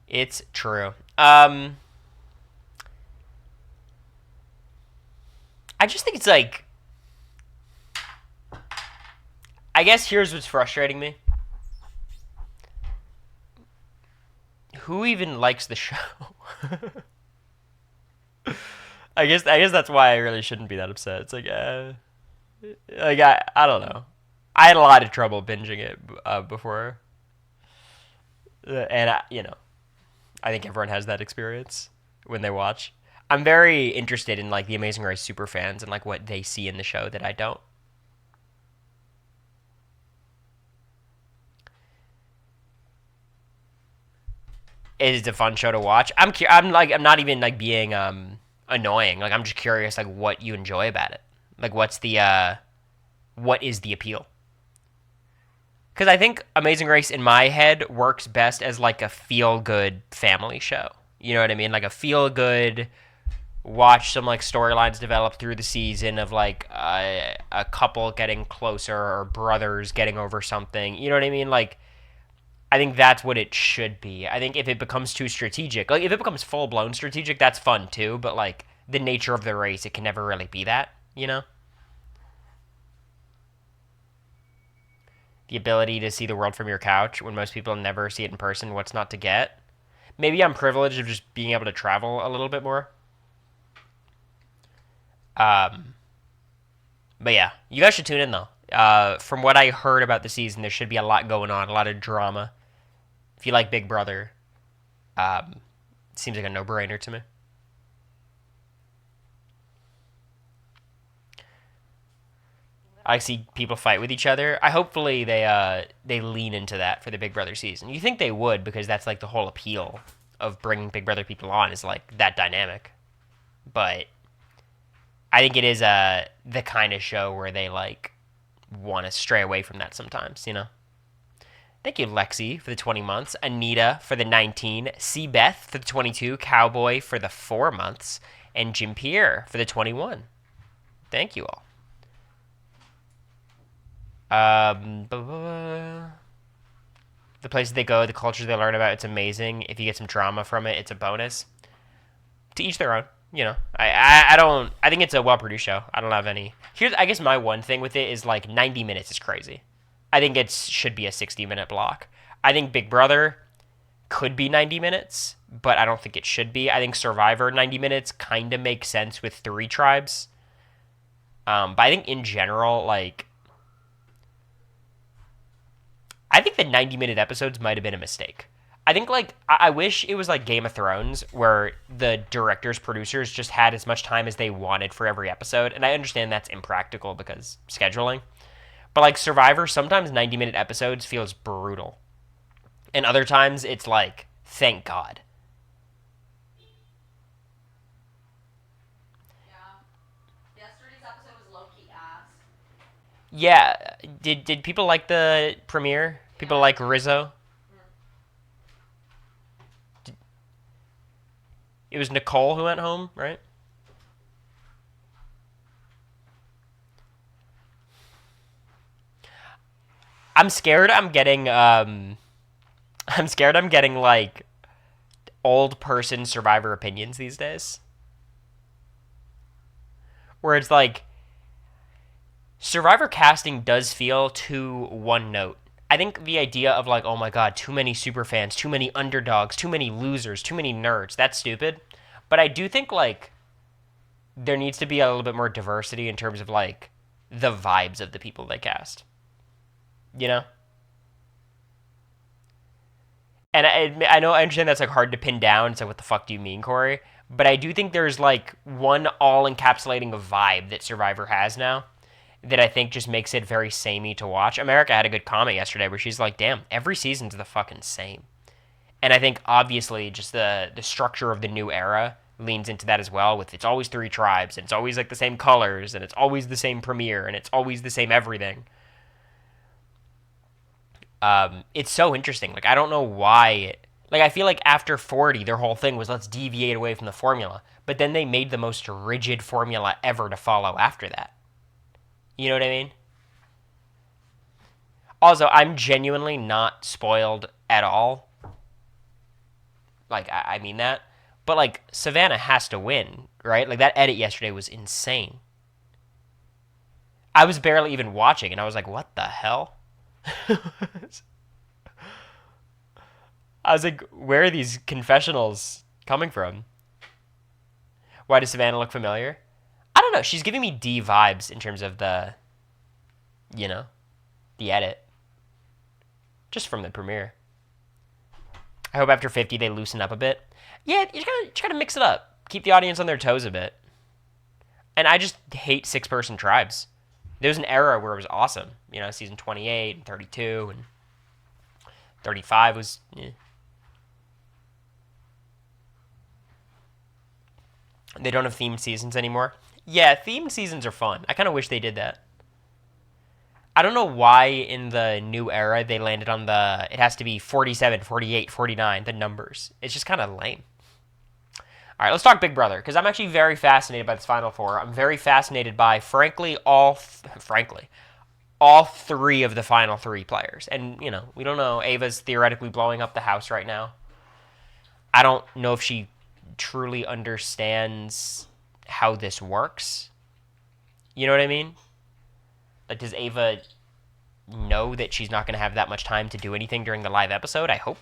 It's true. I just think it's like, I guess here's what's frustrating me. Who even likes the show? I guess that's why I really shouldn't be that upset. It's like I don't know. I had a lot of trouble binging it before, and I think everyone has that experience when they watch. I'm very interested in like the Amazing Race super fans and like what they see in the show that I don't. It's a fun show to watch. I'm not even like being annoying. Like I'm just curious like what you enjoy about it. Like what is the appeal? Because I think Amazing Race in my head works best as like a feel good family show. You know what I mean? Like a feel good watch some like storylines develop through the season of like a couple getting closer or brothers getting over something. You know what I mean? Like I think that's what it should be. I think if it becomes too strategic, like if it becomes full blown strategic, that's fun too. But like the nature of the race, it can never really be that. You know, the ability to see the world from your couch when most people never see it in person. What's not to get? Maybe I'm privileged of just being able to travel a little bit more. Um, but yeah, you guys should tune in though. From what I heard about the season, there should be a lot going on, a lot of drama. If you like Big Brother, um, it seems like a no brainer to me. I see people fight with each other. I hopefully they lean into that for the Big Brother season. You think they would because that's like the whole appeal of bringing Big Brother people on is like that dynamic. But I think it is the kind of show where they like want to stray away from that sometimes. You know. Thank you, Lexi, for the 20 months. Anita for the 19. C. Beth for the 22. Cowboy for the 4 months. And Jim Pierre for the 21. Thank you all. The places they go, the cultures they learn about, it's amazing. If you get some drama from it, it's a bonus. To each their own. You know, I don't. I think it's a well produced show. I don't have any. Here's, I guess, my one thing with it is like 90 minutes is crazy. I think it should be a 60-minute block. I think Big Brother could be 90 minutes, but I don't think it should be. I think Survivor 90 minutes kind of makes sense with 3 tribes. But I think in general, like, I think the 90-minute episodes might have been a mistake. I think like I wish it was like Game of Thrones where the directors, producers just had as much time as they wanted for every episode. And I understand that's impractical because scheduling. But like Survivor, sometimes 90-minute episodes feels brutal. And other times it's like, thank God. Yeah, did people like the premiere? People like Rizzo? It was Nicole who went home, right? I'm scared I'm getting I'm scared I'm getting like old person survivor opinions these days. Where it's like survivor casting does feel too one note. I think the idea of like, oh my god, too many super fans, too many underdogs, too many losers, too many nerds, that's stupid. But I do think like there needs to be a little bit more diversity in terms of like the vibes of the people they cast. You know? And I know I understand that's like hard to pin down. It's like, what the fuck do you mean, Corey? But I do think there's like one all encapsulating vibe that Survivor has now that I think just makes it very samey to watch. America had a good comment yesterday where she's like, damn, every season's the fucking same. And I think obviously just the structure of the new era leans into that as well with it's always 3 tribes and it's always like the same colors and it's always the same premiere and it's always the same everything. It's so interesting. Like I don't know why. Like I feel like after 40, their whole thing was let's deviate away from the formula. But then they made the most rigid formula ever to follow after that. You know what I mean? Also, I'm genuinely not spoiled at all Like, I mean that. But, like, Savannah has to win, right? Like, that edit yesterday was insane. I was barely even watching, and I was like, what the hell? I was like, where are these confessionals coming from? Why does Savannah look familiar? I don't know. She's giving me D vibes in terms of the, you know, the edit. Just from the premiere. I hope after 50 they loosen up a bit. Yeah, you gotta mix it up. Keep the audience on their toes a bit. And I just hate six-person tribes. There was an era where it was awesome. You know, season 28 and 32 and 35 was... Eh. They don't have themed seasons anymore. Yeah, themed seasons are fun. I kind of wish they did that. I don't know why in the new era they landed on the... It has to be 47, 48, 49, the numbers. It's just kind of lame. All right, let's talk Big Brother, because I'm actually very fascinated by this Final Four. I'm very fascinated by, frankly, all three of the Final Three players. And, you know, we don't know. Ava's theoretically blowing up the house right now. I don't know if she truly understands how this works. You know what I mean? Like, does Ava know that she's not going to have that much time to do anything during the live episode? I hope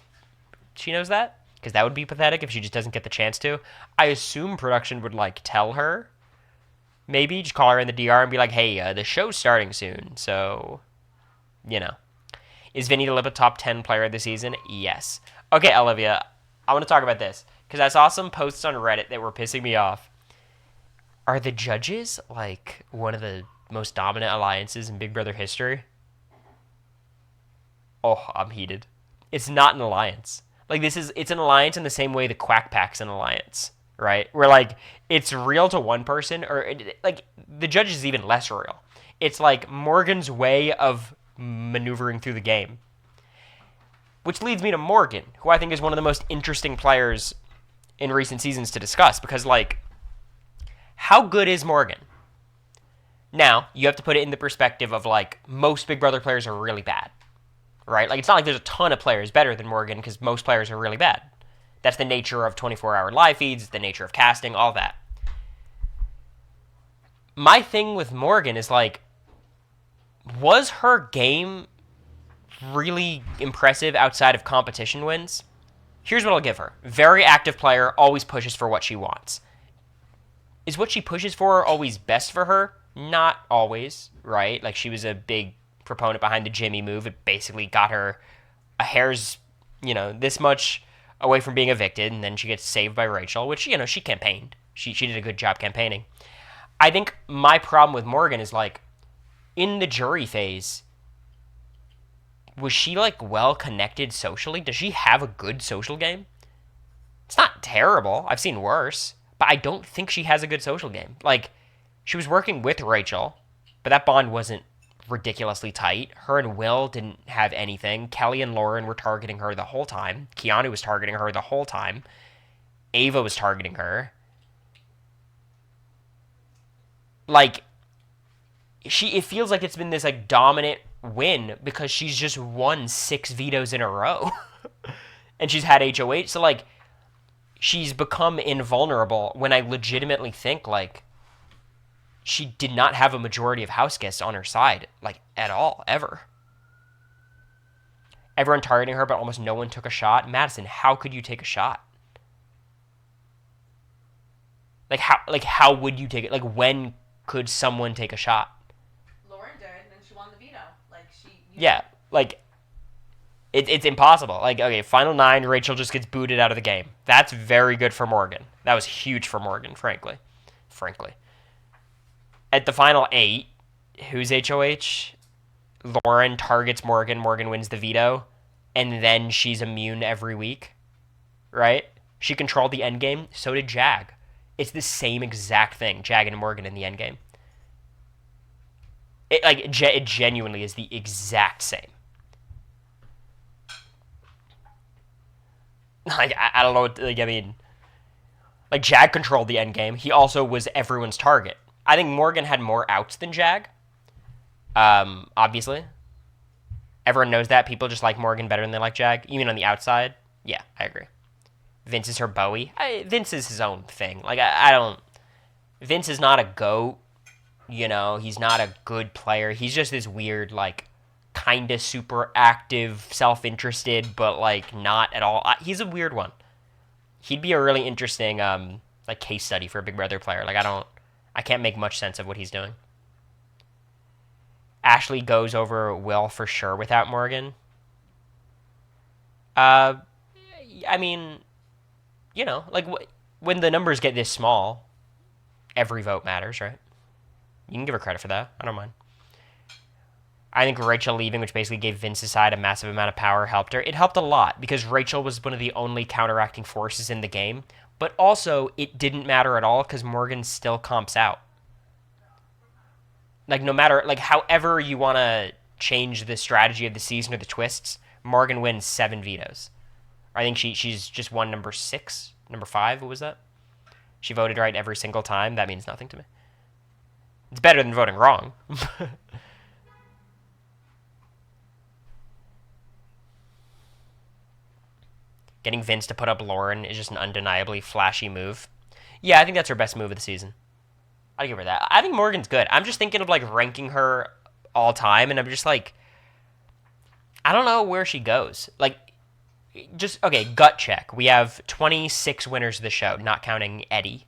she knows that, because that would be pathetic if she just doesn't get the chance to. I assume production would, like, tell her. Maybe just call her in the DR and be like, hey, the show's starting soon, so, you know. Is Vinny the top 10 player of the season? Yes. Okay, Olivia, I want to talk about this, because I saw some posts on Reddit that were pissing me off. Are the judges, like, one of the most dominant alliances in Big Brother history? Oh, I'm heated. It's not an alliance. Like, it's an alliance in the same way the Quack Pack's an alliance, right? Where, like, it's real to one person, or, like, the judge is even less real. It's, like, Morgan's way of maneuvering through the game. Which leads me to Morgan, who I think is one of the most interesting players in recent seasons to discuss, because, like, how good is Morgan? Now, you have to put it in the perspective of, like, most Big Brother players are really bad, right? Like, it's not like there's a ton of players better than Morgan, because most players are really bad. That's the nature of 24-hour live feeds, the nature of casting, all that. My thing with Morgan is, like, was her game really impressive outside of competition wins? Here's what I'll give her. Very active player, always pushes for what she wants. Is what she pushes for always best for her? Not always, right? Like, she was a big proponent behind the Jimmy move. It basically got her a hair's, you know, this much away from being evicted, and then she gets saved by Rachel, which, you know, she campaigned. She did a good job campaigning. I think my problem with Morgan is, like, in the jury phase, was she, like, well-connected socially? Does she have a good social game? It's not terrible. I've seen worse. But I don't think she has a good social game. Like, she was working with Rachel, but that bond wasn't ridiculously tight. Her and Will didn't have anything. Kelly and Lauren were targeting her the whole time. Keanu was targeting her the whole time. Ava was targeting her. Like, it feels like it's been this, like, dominant win because she's just won 6 vetoes in a row. And she's had HOH. So, like, she's become invulnerable when I legitimately think, like, she did not have a majority of house guests on her side, like, at all, ever. Everyone targeting her, but almost no one took a shot. Madison, how could you take a shot? How would you take it? Like, when could someone take a shot? Lauren did, and then she won the veto. Yeah, like, it's impossible. Like, okay, final 9, Rachel just gets booted out of the game. That's very good for Morgan. That was huge for Morgan, frankly. At the final 8, who's HOH? Lauren targets Morgan. Morgan wins the veto. And then she's immune every week. Right? She controlled the endgame. So did Jag. It's the same exact thing. Jag and Morgan in the endgame. It genuinely is the exact same. Like, I don't know what, like, I mean, like, Jag controlled the endgame. He also was everyone's target. I think Morgan had more outs than Jag. Obviously. Everyone knows that. People just like Morgan better than they like Jag. Even on the outside. Yeah, I agree. Vince is her Bowie. Vince is his own thing. Like, I don't. Vince is not a GOAT. You know, he's not a good player. He's just this weird, like, kind of super active, self-interested, but, like, not at all. He's a weird one. He'd be a really interesting, like, case study for a Big Brother player. Like, I can't make much sense of what he's doing. Ashley goes over Will for sure without Morgan. I mean, you know, like, when the numbers get this small, every vote matters, right? You can give her credit for that. I don't mind. I think Rachel leaving, which basically gave Vince's side a massive amount of power, helped her. It helped a lot because Rachel was one of the only counteracting forces in the game. But also, it didn't matter at all because Morgan still comps out. Like, no matter, like, however you want to change the strategy of the season or the twists, Morgan wins 7 vetoes. I think she's just won number 6, number 5. What was that? She voted right every single time. That means nothing to me. It's better than voting wrong. Getting Vince to put up Lauren is just an undeniably flashy move. Yeah, I think that's her best move of the season. I'll give her that. I think Morgan's good. I'm just thinking of, like, ranking her all time, and I'm just like, I don't know where she goes. Like, just, okay, gut check. We have 26 winners of the show, not counting Eddie.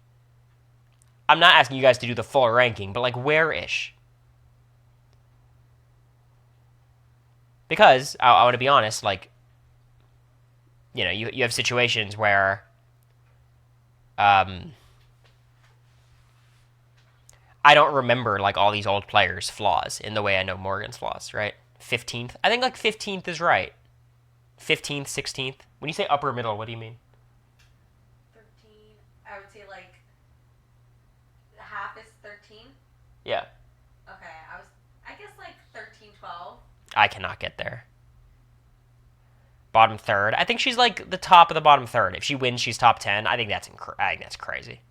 I'm not asking you guys to do the full ranking, but, like, where-ish? Because, I want to be honest, like, you know, you have situations where I don't remember, like, all these old players' flaws in the way I know Morgan's flaws, right? 15th? I think, like, 15th is right. 15th, 16th? When you say upper middle, what do you mean? 13. I would say, like, half is 13. Yeah. Okay, I guess, like, 13, 12. I cannot get there. Bottom third. I think she's, like, the top of the bottom third. If she wins, she's top 10. I think that's crazy.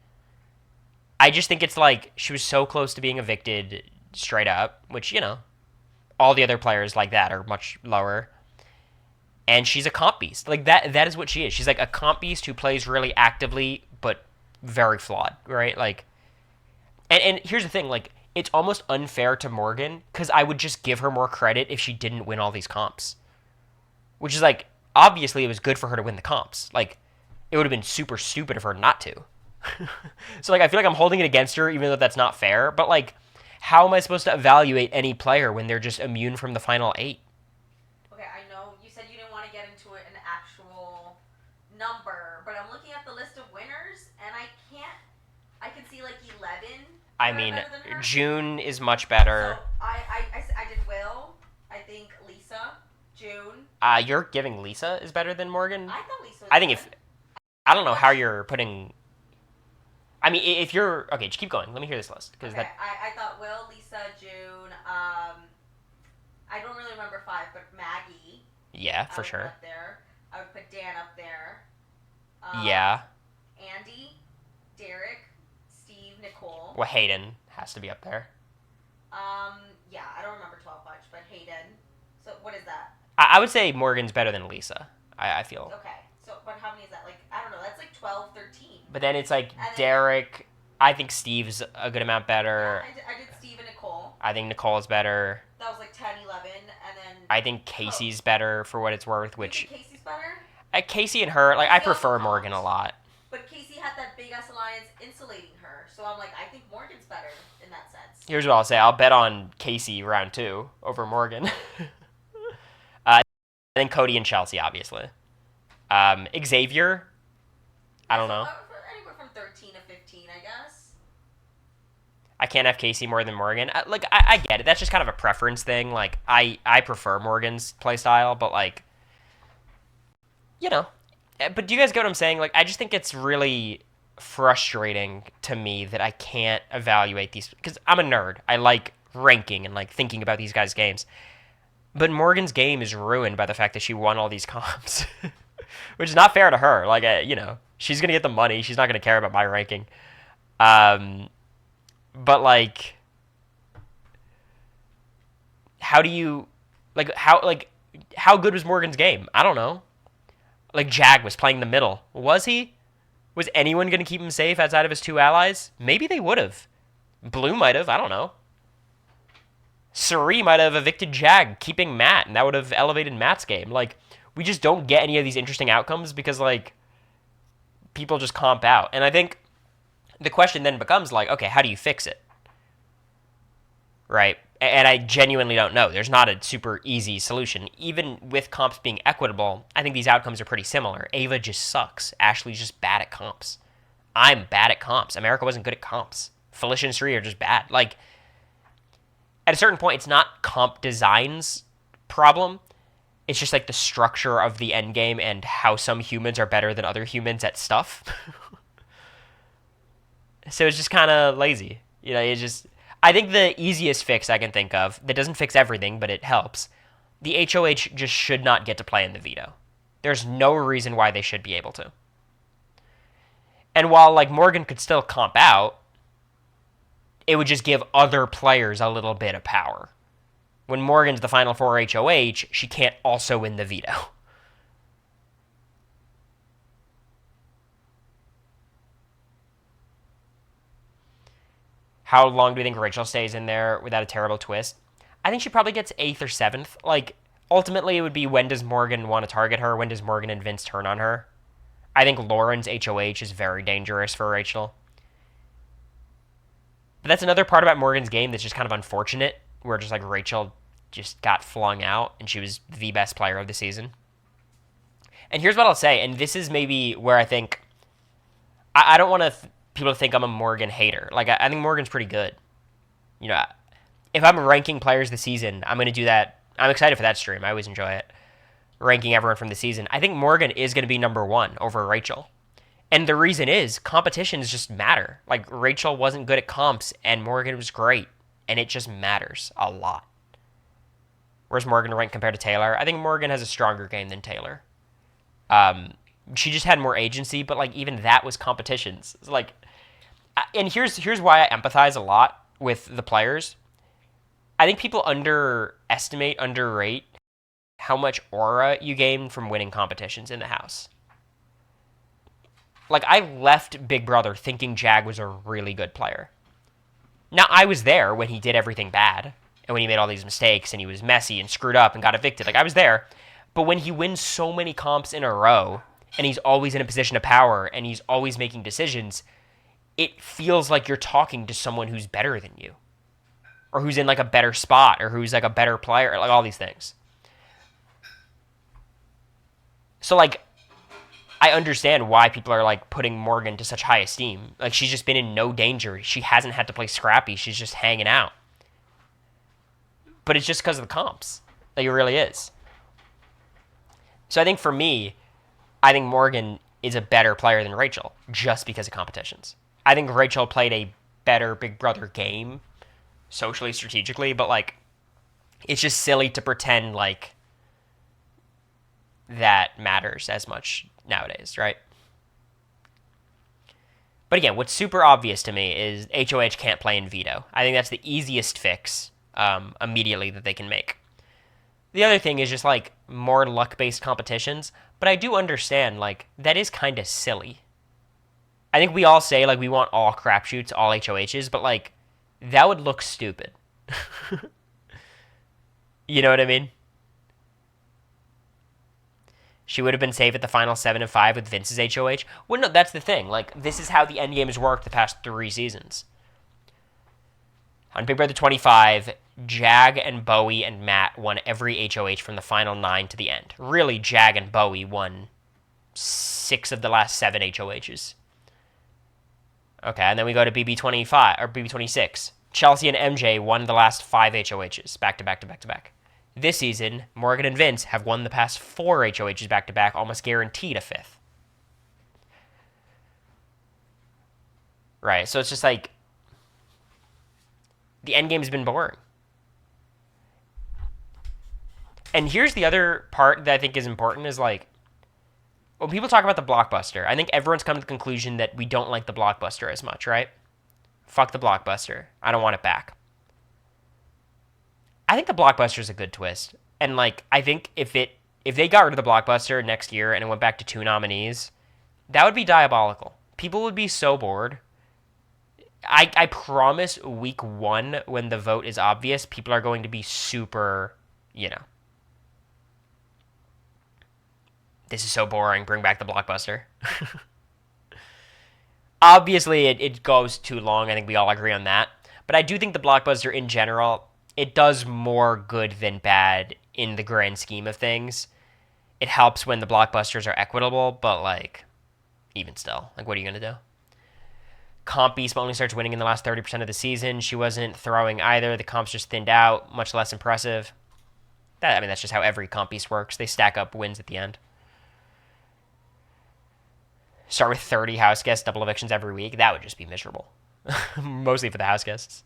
I just think it's like she was so close to being evicted straight up, which, you know, all the other players like that are much lower. And she's a comp beast. Like, that is what she is. She's like a comp beast who plays really actively, but very flawed, right? Like, and here's the thing, like, it's almost unfair to Morgan because I would just give her more credit if she didn't win all these comps. Which is, like, obviously it was good for her to win the comps. Like, it would have been super stupid of her not to. So, like, I feel like I'm holding it against her, even though that's not fair. But, like, how am I supposed to evaluate any player when they're just immune from the final 8? Okay, I know you said you didn't want to get into an actual number, but I'm looking at the list of winners, and I can see, like, 11. I mean, June is much better. So, I did Will, I think Lisa, June. You're giving Lisa is better than Morgan? I thought Lisa was I think good. I don't know how you're putting... I mean, if you're... Okay, just keep going. Let me hear this list. Okay, I thought Will, Lisa, June, I don't really remember 5, but Maggie. Yeah, for sure. Up there. I would put Dan up there. Yeah. Andy, Derek, Steve, Nicole. Well, Hayden has to be up there. Yeah, I don't remember 12 much, but Hayden. So, what is that? I would say Morgan's better than Lisa, I feel. Okay, so, but how many is that? Like, I don't know, that's like 12, 13. But then it's like Derek. I think Steve's a good amount better. Yeah, I did Steve and Nicole. I think Nicole's better. That was like 10, 11, and then... I think Casey's better for what it's worth, which... You think Casey's better? Casey and her, like, I prefer Morgan a lot. But Casey had that big-ass alliance insulating her, so I'm like, I think Morgan's better in that sense. Here's what I'll say. I'll bet on Casey round 2 over Morgan. And then Cody and Chelsea, obviously. Xavier, I don't know. Anywhere from 13 to 15, I guess. I can't have Casey more than Morgan. I get it. That's just kind of a preference thing. Like, I prefer Morgan's playstyle, but, like, you know. But do you guys get what I'm saying? Like, I just think it's really frustrating to me that I can't evaluate these. Because I'm a nerd. I like ranking and, like, thinking about these guys' games. But Morgan's game is ruined by the fact that she won all these comps. Which is not fair to her. Like, you know, she's going to get the money. She's not going to care about my ranking. But, like, how do you... how good was Morgan's game? I don't know. Like Jag was playing the middle. Was he? Was anyone going to keep him safe outside of his two allies? Maybe they would have. Blue might have. I don't know. Suri might have evicted Jag, keeping Matt, and that would have elevated Matt's game. Like, we just don't get any of these interesting outcomes because, like, people just comp out. And I think the question then becomes, like, okay, how do you fix it? Right? And I genuinely don't know. There's not a super easy solution. Even with comps being equitable, I think these outcomes are pretty similar. AVA just sucks. Ashley's just bad at comps. I'm bad at comps. America wasn't good at comps. Felicia and Sri are just bad. Like, at a certain point, it's not comp design's problem. It's just like the structure of the end game and how some humans are better than other humans at stuff. So it's just kind of lazy. You know, it's just. I think the easiest fix I can think of that doesn't fix everything, but it helps. The HOH just should not get to play in the veto. There's no reason why they should be able to. And while like Morgan could still comp out, it would just give other players a little bit of power. When Morgan's the Final Four HOH, she can't also win the veto. How long do we think Rachel stays in there without a terrible twist? I think she probably gets 8th or 7th. Like, ultimately, it would be when does Morgan want to target her? When does Morgan and Vince turn on her? I think Lauren's HOH is very dangerous for Rachel. But that's another part about Morgan's game that's just kind of unfortunate, where just like Rachel just got flung out and she was the best player of the season. And here's what I'll say, and this is maybe where I think I don't want people to think I'm a Morgan hater. Like I think Morgan's pretty good. You know, if I'm ranking players this season, I'm going to do that. I'm excited for that stream. I always enjoy it. Ranking everyone from the season. I think Morgan is going to be number 1 over Rachel. And the reason is competitions just matter. Like Rachel wasn't good at comps and Morgan was great. And it just matters a lot. Where's Morgan ranked compared to Taylor? I think Morgan has a stronger game than Taylor. She just had more agency, but like even that was competitions. Like, and here's why I empathize a lot with the players. I think people underrate how much aura you gain from winning competitions in the house. Like, I left Big Brother thinking Jag was a really good player. Now, I was there when he did everything bad, and when he made all these mistakes, and he was messy and screwed up and got evicted. Like, I was there. But when he wins so many comps in a row, and he's always in a position of power, and he's always making decisions, it feels like you're talking to someone who's better than you. Or who's in, like, a better spot, or who's, like, a better player, like, all these things. So, like, I understand why people are, like, putting Morgan to such high esteem. Like, she's just been in no danger. She hasn't had to play scrappy. She's just hanging out. But it's just because of the comps. Like, it really is. So I think for me, I think Morgan is a better player than Rachel just because of competitions. I think Rachel played a better Big Brother game socially, strategically, but, like, it's just silly to pretend, like, that matters as much nowadays, right? But again, what's super obvious to me is HOH can't play in veto. I think that's the easiest fix immediately that they can make. The other thing is just, like, more luck-based competitions, but I do understand, like, that is kind of silly. I think we all say, like, we want all crapshoots, all HOHs, but, like, that would look stupid. You know what I mean? She would have been safe at the final 7 and 5 with Vince's HOH. Well, no, that's the thing. Like, this is how the endgame has worked the past 3 seasons. On Big Brother 25, Jag and Bowie and Matt won every HOH from the final 9 to the end. Really, Jag and Bowie won 6 of the last 7 HOHs. Okay, and then we go to BB25, or BB26. Chelsea and MJ won the last 5 HOHs, back to back to back to back. This season, Morgan and Vince have won the past 4 HOHs back-to-back, almost guaranteed a 5th. Right, so it's just like, the endgame's been boring. And here's the other part that I think is important, is like, when people talk about the blockbuster, I think everyone's come to the conclusion that we don't like the blockbuster as much, right? Fuck the blockbuster. I don't want it back. I think the blockbuster is a good twist, and like I think if if they got rid of the blockbuster next year and it went back to 2 nominees, that would be diabolical. People would be so bored. I promise week 1, when the vote is obvious, people are going to be super, this is so boring, bring back the blockbuster. Obviously, it goes too long. I think we all agree on that. But I do think the blockbuster in general, it does more good than bad in the grand scheme of things. It helps when the blockbusters are equitable, but, like, even still, like, what are you going to do? Comp Beast only starts winning in the last 30% of the season. She wasn't throwing either. The comps just thinned out, much less impressive. That's just how every Comp Beast works. They stack up wins at the end. Start with 30 house guests, double evictions every week. That would just be miserable. Mostly for the house guests.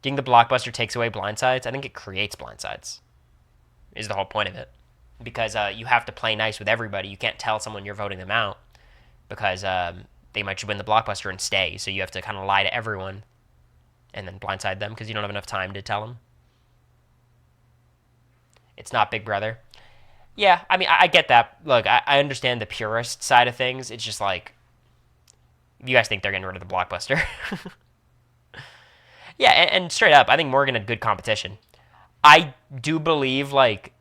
Do you think the blockbuster takes away blindsides? I think it creates blindsides. Is the whole point of it. Because you have to play nice with everybody. You can't tell someone you're voting them out. Because they might win the blockbuster and stay. So you have to kind of lie to everyone. And then blindside them because you don't have enough time to tell them. It's not Big Brother. Yeah, I get that. Look, I understand the purist side of things. It's just like, you guys think they're getting rid of the blockbuster. Yeah, and straight up, I think Morgan had good competition. I do believe, like,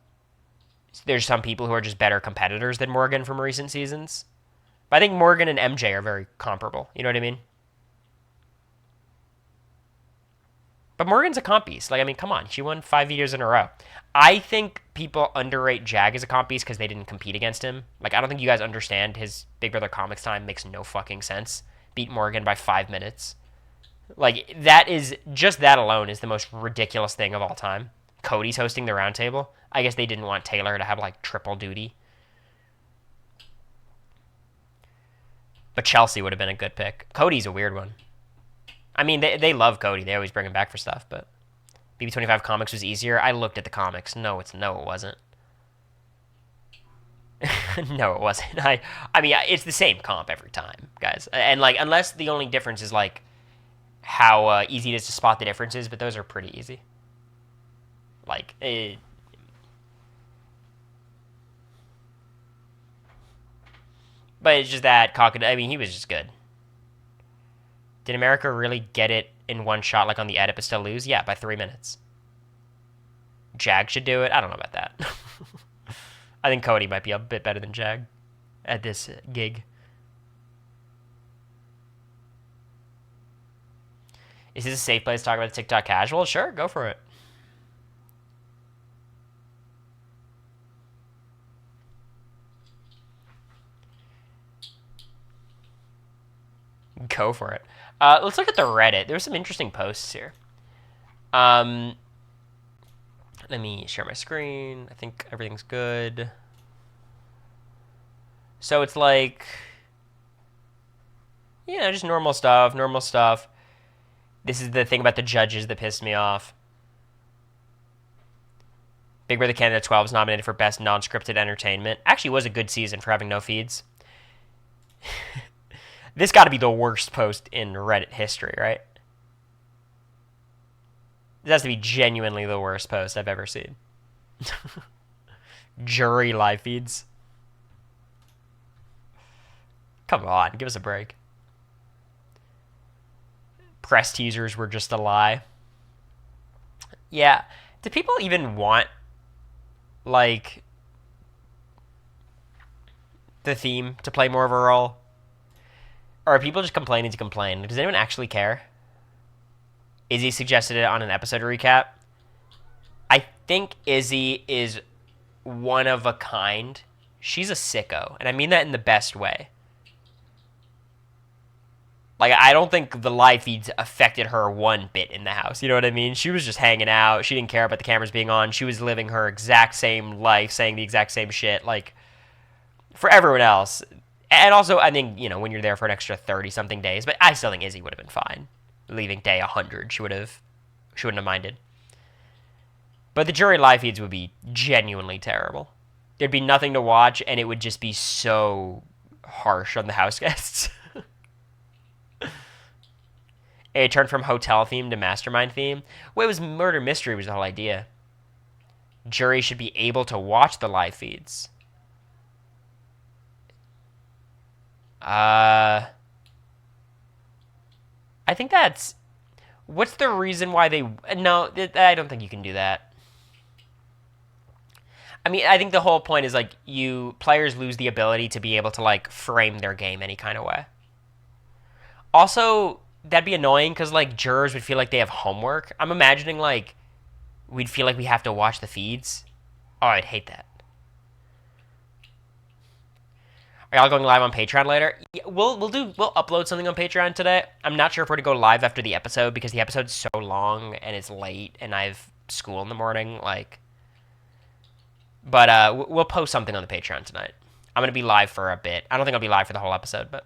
there's some people who are just better competitors than Morgan from recent seasons. But I think Morgan and MJ are very comparable. You know what I mean? But Morgan's a comp beast. Like, come on. She won 5 years in a row. I think people underrate Jag as a comp beast because they didn't compete against him. Like, I don't think you guys understand his Big Brother Comics time makes no fucking sense. Beat Morgan by 5 minutes. Like, that alone is the most ridiculous thing of all time. Cody's hosting the roundtable. I guess they didn't want Taylor to have, like, triple duty. But Chelsea would have been a good pick. Cody's a weird one. They love Cody. They always bring him back for stuff, but BB25 Comics was easier. I looked at the comics. No, it wasn't. No, it wasn't. It's the same comp every time, guys. And, like, unless the only difference is, like, how easy it is to spot the differences, but those are pretty easy. Like, but it's just that he was just good. Did America really get it in one shot, like on the edit, but still lose? Yeah, by 3 minutes. Jag should do it. I don't know about that. I think Cody might be a bit better than Jag at this gig. Is this a safe place to talk about the TikTok casual? Sure, go for it. Go for it. Let's look at the Reddit. There were some interesting posts here. Let me share my screen. I think everything's good. So it's like, just normal stuff. This is the thing about the judges that pissed me off. Big Brother Canada 12 is nominated for Best Non-Scripted Entertainment. Actually was a good season for having no feeds. This got to be the worst post in Reddit history, right? This has to be genuinely the worst post I've ever seen. Jury live feeds. Come on, give us a break. Press teasers were just a lie. Yeah. Do people even want, like, the theme to play more of a role? Or are people just complaining to complain? Does anyone actually care? Izzy suggested it on an episode recap. I think Izzy is one of a kind. She's a sicko, and I mean that in the best way. Like, I don't think the live feeds affected her one bit in the house. You know what I mean? She was just hanging out. She didn't care about the cameras being on. She was living her exact same life, saying the exact same shit. Like, for everyone else. And also, I think, when you're there for an extra 30-something days, but I still think Izzy would have been fine. Leaving day 100, she wouldn't have minded. But the jury live feeds would be genuinely terrible. There'd be nothing to watch, and it would just be so harsh on the house guests. It turned from hotel theme to mastermind theme. Well, it was murder mystery was the whole idea. Jury should be able to watch the live feeds. I think that's... What's the reason why they... No, I don't think you can do that. I mean, I think the whole point is, like, players lose the ability to be able to, like, frame their game any kind of way. Also, that'd be annoying because, like, jurors would feel like they have homework. I'm imagining, like, we'd feel like we have to watch the feeds. Oh, I'd hate that. Are y'all going live on Patreon later? Yeah, we'll upload something on Patreon today. I'm not sure if we're to go live after the episode because the episode's so long and it's late and I have school in the morning. But we'll post something on the Patreon tonight. I'm gonna be live for a bit. I don't think I'll be live for the whole episode, but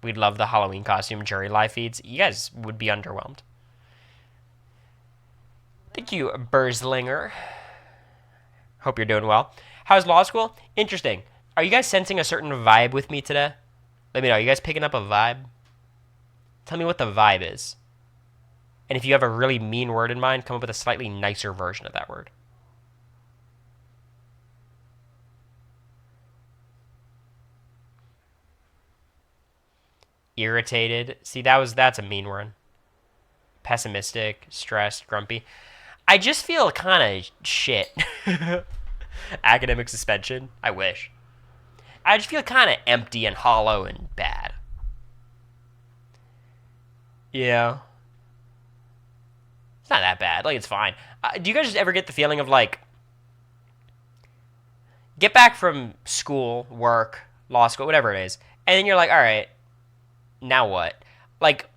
we'd love the Halloween costume jury live feeds. You guys would be underwhelmed. Thank you, Burzlinger. Hope you're doing well. How's law school? Interesting. Are you guys sensing a certain vibe with me today? Let me know. Are you guys picking up a vibe? Tell me what the vibe is. And if you have a really mean word in mind, come up with a slightly nicer version of that word. Irritated. See, that's a mean word. Pessimistic, stressed, grumpy. I just feel kind of shit. Academic suspension. I wish. I just feel kind of empty and hollow and bad. Yeah. It's not that bad. Like, it's fine. Do you guys just ever get the feeling of, like, get back from school, work, law school, whatever it is, and then you're like, all right, now what? Like,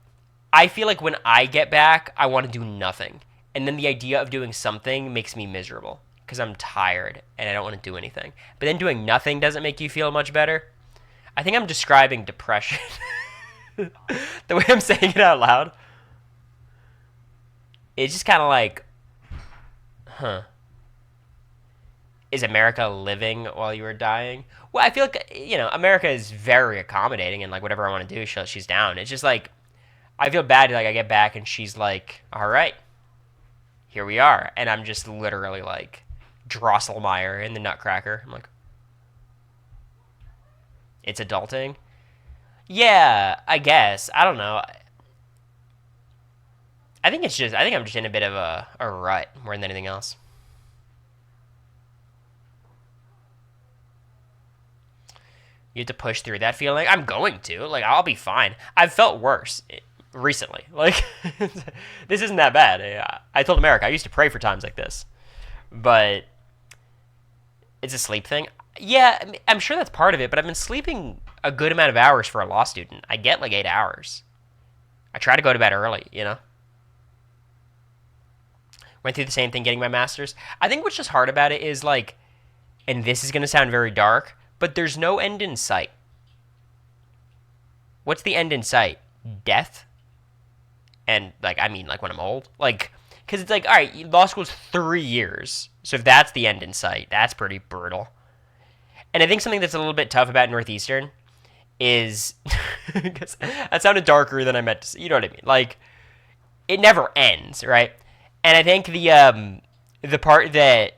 I feel like when I get back, I want to do nothing. And then the idea of doing something makes me miserable because I'm tired and I don't want to do anything. But then doing nothing doesn't make you feel much better. I think I'm describing depression. The way I'm saying it out loud. It's just kind of like, huh. Is America living while you are dying? Well, I feel like, America is very accommodating and, like, whatever I want to do, she's down. It's just, like, I feel bad, like, I get back and she's like, all right, here we are. And I'm just literally, like, Drosselmeyer in the Nutcracker. I'm like, it's adulting? Yeah, I guess. I don't know. I think I'm just in a bit of a rut more than anything else. You have to push through that feeling. I'm going to. Like, I'll be fine. I've felt worse recently. Like, this isn't that bad. I told America, I used to pray for times like this. But it's a sleep thing. Yeah, I'm sure that's part of it, but I've been sleeping a good amount of hours for a law student. I get like 8 hours. I try to go to bed early, Went through the same thing getting my master's. I think what's just hard about it is, like, and this is going to sound very dark, but there's no end in sight. What's the end in sight? Death? And, like, I mean, like, when I'm old? Like, because it's like, all right, law school's 3 years. So if that's the end in sight, that's pretty brutal. And I think something that's a little bit tough about Northeastern is, because that sounded darker than I meant to say, you know what I mean? Like, it never ends, right? And I think the part that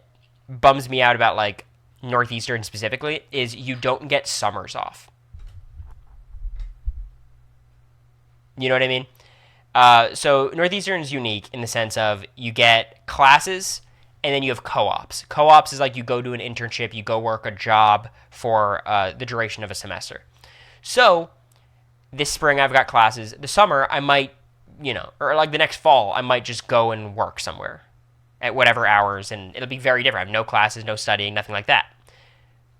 bums me out about, like, Northeastern specifically is you don't get summers off. You know what I mean? So Northeastern is unique in the sense of you get classes and then you have co-ops. Co-ops is like you go to an internship, you go work a job for the duration of a semester. So this spring I've got classes. The summer I might, or like the next fall I might just go and work somewhere at whatever hours, and it'll be very different. I have no classes, no studying, nothing like that.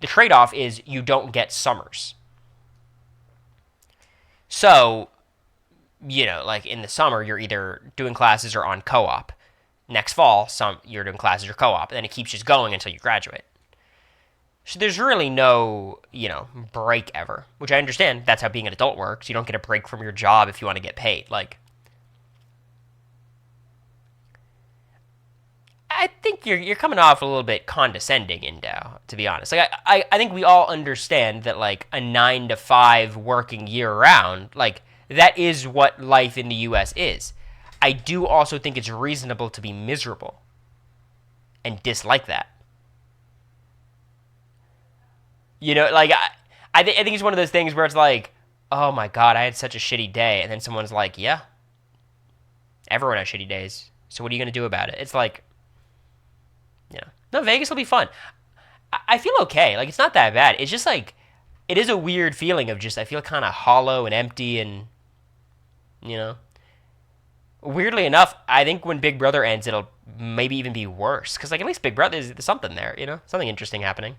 The trade-off is you don't get summers. So, like in the summer, you're either doing classes or on co-op. Next fall, you're doing classes or co-op, and then it keeps just going until you graduate. So there's really no, break ever, which I understand. That's how being an adult works. You don't get a break from your job if you want to get paid. Like, I think you're coming off a little bit condescending, Indo, to be honest. Like, I think we all understand that, like, a 9 to 5 working year round, like, that is what life in the U.S. is. I do also think it's reasonable to be miserable and dislike that. You know, like I think it's one of those things where it's like, oh my god, I had such a shitty day, and then someone's like, yeah, everyone has shitty days. So what are you gonna do about it? It's like, you know, no, Vegas will be fun. I feel okay. Like it's not that bad. It's just like it is a weird feeling of just I feel kind of hollow and empty and you know. Weirdly enough, I think when Big Brother ends, it'll maybe even be worse because like at least Big Brother there's something there, you know, something interesting happening.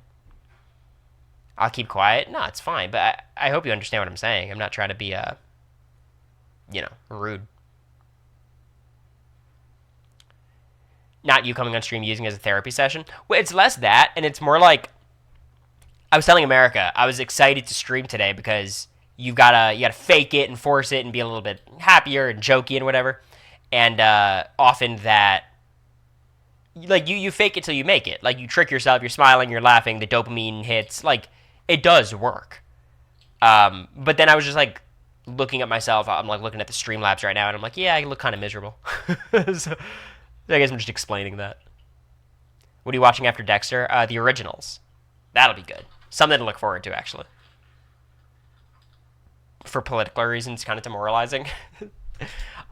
I'll keep quiet. No, it's fine. But I hope you understand what I'm saying. I'm not trying to be you know, rude. Not you coming on stream using it as a therapy session. Well, it's less that, and it's more like I was telling America, I was excited to stream today because you gotta fake it and force it and be a little bit happier and jokey and whatever. And often that like you fake it till you make it. Like you trick yourself, you're smiling, you're laughing, the dopamine hits. Like it does work. But then I was just like looking at myself. I'm like looking at the Streamlabs right now, and I'm like, yeah, I look kind of miserable. So I guess I'm just explaining that. What are you watching after Dexter? The originals. That'll be good. Something to look forward to, actually. For political reasons, kind of demoralizing.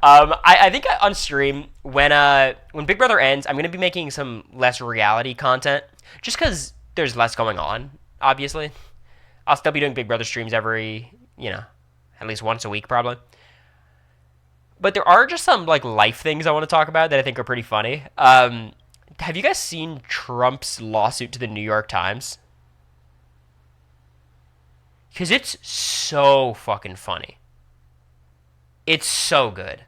I think on stream when Big Brother ends, I'm gonna be making some less reality content, just because there's less going on. Obviously, I'll still be doing Big Brother streams every, you know, at least once a week probably. But there are just some like life things I want to talk about that I think are pretty funny. Have you guys seen Trump's lawsuit to the New York Times? Because it's so fucking funny. It's so good.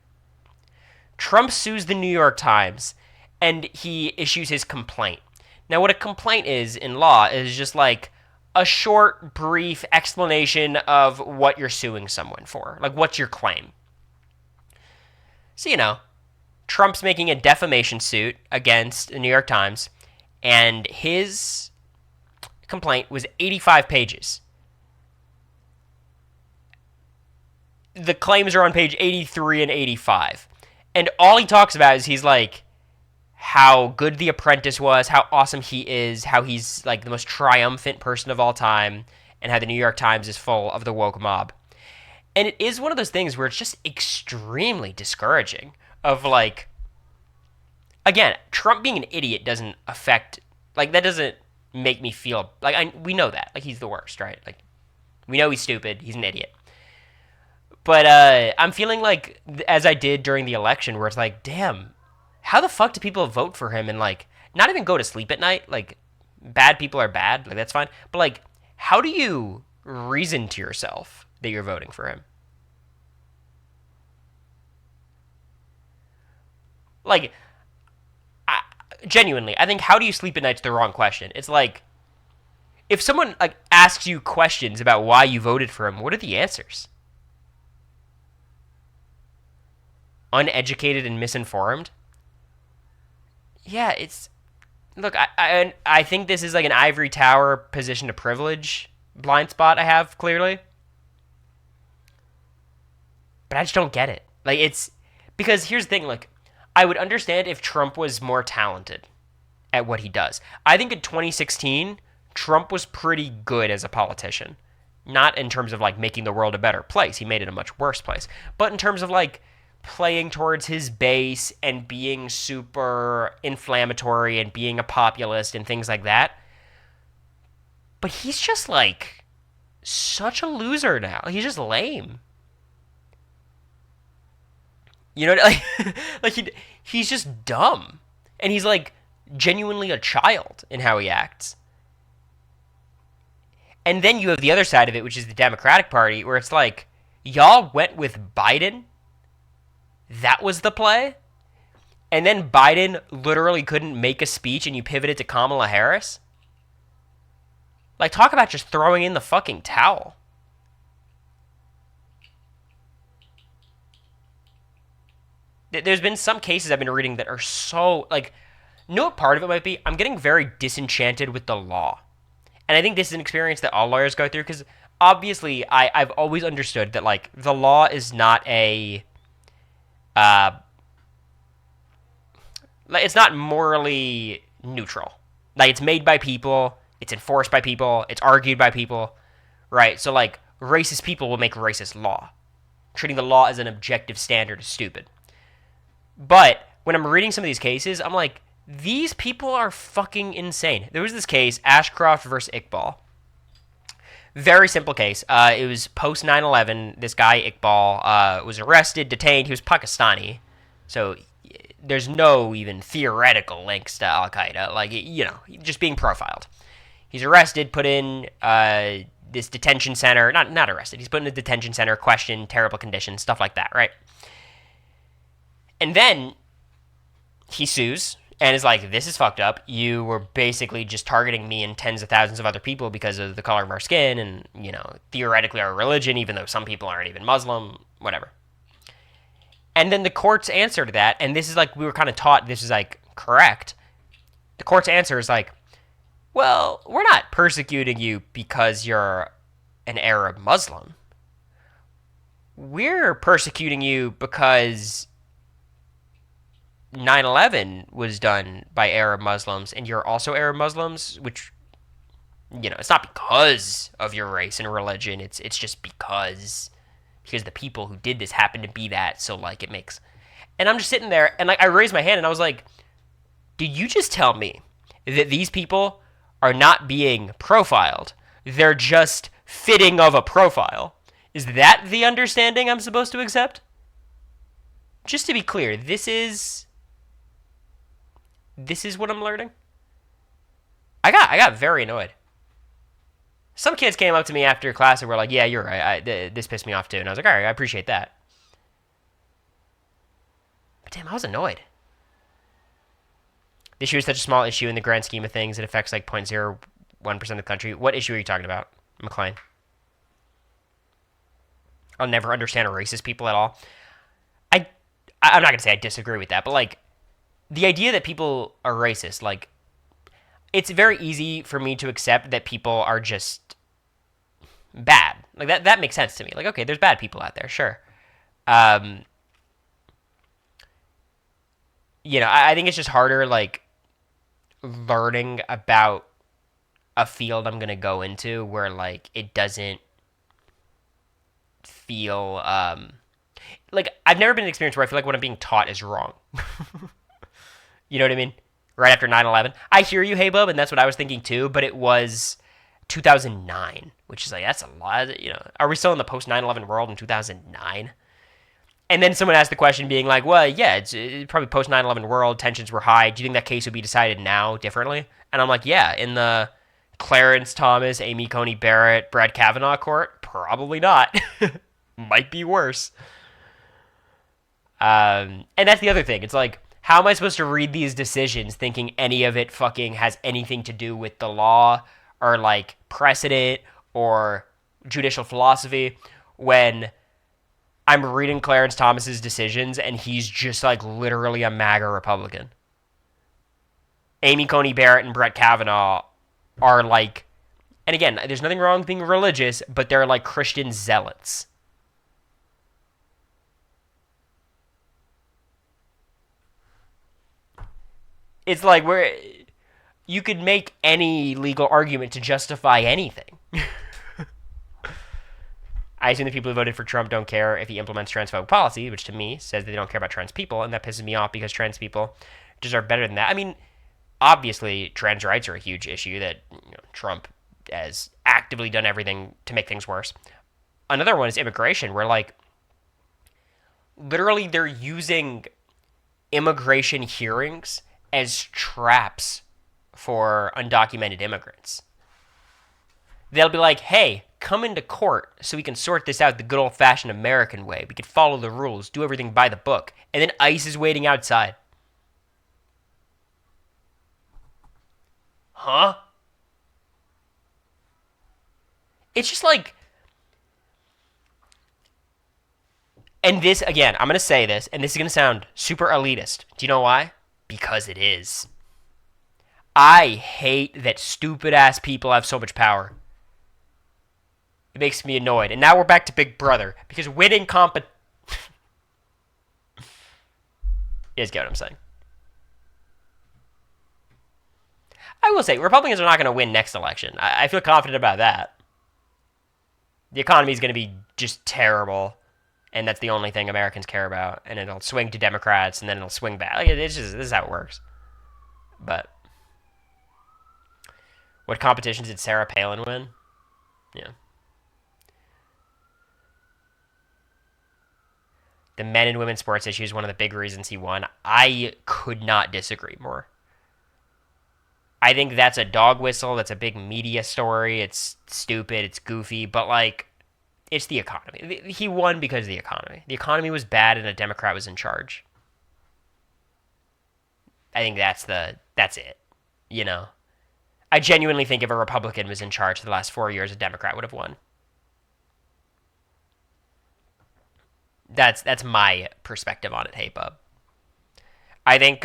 Trump sues the New York Times, and he issues his complaint. Now, what a complaint is in law is just like a short, brief explanation of what you're suing someone for. Like, what's your claim? So, you know, Trump's making a defamation suit against the New York Times, and his complaint was 85 pages. The claims are on page 83 and 85. And all he talks about is he's like how good The Apprentice was, how awesome he is, how he's like the most triumphant person of all time, and how the New York Times is full of the woke mob. And it is one of those things where it's just extremely discouraging of like, again, Trump being an idiot doesn't affect, like that doesn't make me feel, like we know that, like he's the worst, right? Like we know he's stupid, he's an idiot. But I'm feeling like, as I did during the election, where it's like, damn, how the fuck do people vote for him and like not even go to sleep at night? Like, bad people are bad, like that's fine. But like, how do you reason to yourself that you're voting for him? Like, genuinely, I think how do you sleep at night's the wrong question. It's like, if someone like asks you questions about why you voted for him, what are the answers? Uneducated and misinformed. Yeah, it's look. I think this is like an ivory tower position of privilege blind spot I have clearly, but I just don't get it. Like it's because here's the thing. Like I would understand if Trump was more talented at what he does. I think in 2016 Trump was pretty good as a politician. Not in terms of like making the world a better place. He made it a much worse place. But in terms of like playing towards his base and being super inflammatory and being a populist and things like that. But he's just like such a loser now. He's just lame. You know, like, he's just dumb. And he's like genuinely a child in how he acts. And then you have the other side of it, which is the Democratic Party, where it's like, y'all went with Biden. That was the play? And then Biden literally couldn't make a speech and you pivoted to Kamala Harris? Like, talk about just throwing in the fucking towel. There's been some cases I've been reading that are so, like, you know what part of it might be? I'm getting very disenchanted with the law. And I think this is an experience that all lawyers go through, because obviously I've always understood that, like, the law is not a Like, it's not morally neutral. Like, it's made by people, it's enforced by people, it's argued by people, right? So, like, racist people will make racist law. Treating the law as an objective standard is stupid. But when I'm reading some of these cases, I'm like, these people are fucking insane. There was this case, Ashcroft versus Iqbal. Very simple case. It was post 9/11. This guy, Iqbal, was arrested, detained. He was Pakistani. So there's no even theoretical links to Al Qaeda. Like, you know, just being profiled. He's arrested, put in this detention center. Not arrested. He's put in a detention center, questioned, terrible conditions, stuff like that, right? And then he sues and is like, this is fucked up. You were basically just targeting me and tens of thousands of other people because of the color of our skin and, you know, theoretically our religion, even though some people aren't even Muslim, whatever. And then the court's answer to that, and this is like, we were kind of taught this is like correct. The court's answer is like, well, we're not persecuting you because you're an Arab Muslim. We're persecuting you because 9/11 was done by Arab Muslims and you're also Arab Muslims, which, you know, it's not because of your race and religion. It's just because the people who did this happen to be that. So, like, it makes... And I'm just sitting there and, like, I raised my hand and I was like, did you just tell me that these people are not being profiled? They're just fitting of a profile. Is that the understanding I'm supposed to accept? Just to be clear, this is what I'm learning. I got very annoyed. Some kids came up to me after class and were like, yeah, you're right. This pissed me off too. And I was like, all right, I appreciate that. But damn, I was annoyed. The issue is such a small issue in the grand scheme of things. It affects like 0.01% of the country. What issue are you talking about, McLean? I'll never understand racist people at all. I'm not going to say I disagree with that, but like the idea that people are racist, like it's very easy for me to accept that people are just bad. Like that makes sense to me. Like, okay, there's bad people out there, sure. You know, I think it's just harder, like, learning about a field I'm going to go into where, like, it doesn't feel, like, I've never been in an experience where I feel like what I'm being taught is wrong. You know what I mean? Right after 9/11. I hear you, hey, bub, and that's what I was thinking too, but it was 2009, which is like, that's a lot, you know. Are we still in the post 9/11 world in 2009? And then someone asked the question being like, well, yeah, it's probably post 9/11 world, tensions were high. Do you think that case would be decided now differently? And I'm like, yeah, in the Clarence Thomas, Amy Coney Barrett, Brett Kavanaugh court, probably not. Might be worse. And that's the other thing. It's like, how am I supposed to read these decisions thinking any of it fucking has anything to do with the law or like precedent or judicial philosophy when I'm reading Clarence Thomas's decisions and he's just like literally a MAGA Republican? Amy Coney Barrett and Brett Kavanaugh are like, and again, there's nothing wrong with being religious, but they're like Christian zealots. It's like where you could make any legal argument to justify anything. I assume the people who voted for Trump don't care if he implements transphobic policy, which to me says that they don't care about trans people, and that pisses me off because trans people deserve better than that. I mean, obviously, trans rights are a huge issue that, you know, Trump has actively done everything to make things worse. Another one is immigration, where, like, literally they're using immigration hearings as traps for undocumented immigrants. They'll be like, hey, come into court so we can sort this out the good old-fashioned American way. We can follow the rules, do everything by the book. And then ICE is waiting outside. Huh? It's just like... And this, again, I'm going to say this, and this is going to sound super elitist. Do you know why? Because it is. I hate that stupid-ass people have so much power. It makes me annoyed. And now we're back to Big Brother. Because winning You guys get what I'm saying. I will say, Republicans are not going to win next election. I feel confident about that. The economy is going to be just terrible, and that's the only thing Americans care about. And it'll swing to Democrats, and then it'll swing back. Like, it's just, this is how it works. But what competitions did Sarah Palin win? Yeah. The men and women's sports issue is one of the big reasons he won. I could not disagree more. I think that's a dog whistle. That's a big media story. It's stupid. It's goofy. But, like, it's the economy. He won because of the economy. The economy was bad and a Democrat was in charge. I think that's it. You know? I genuinely think if a Republican was in charge for the last 4 years, a Democrat would have won. That's my perspective on it, hey, bub. I think,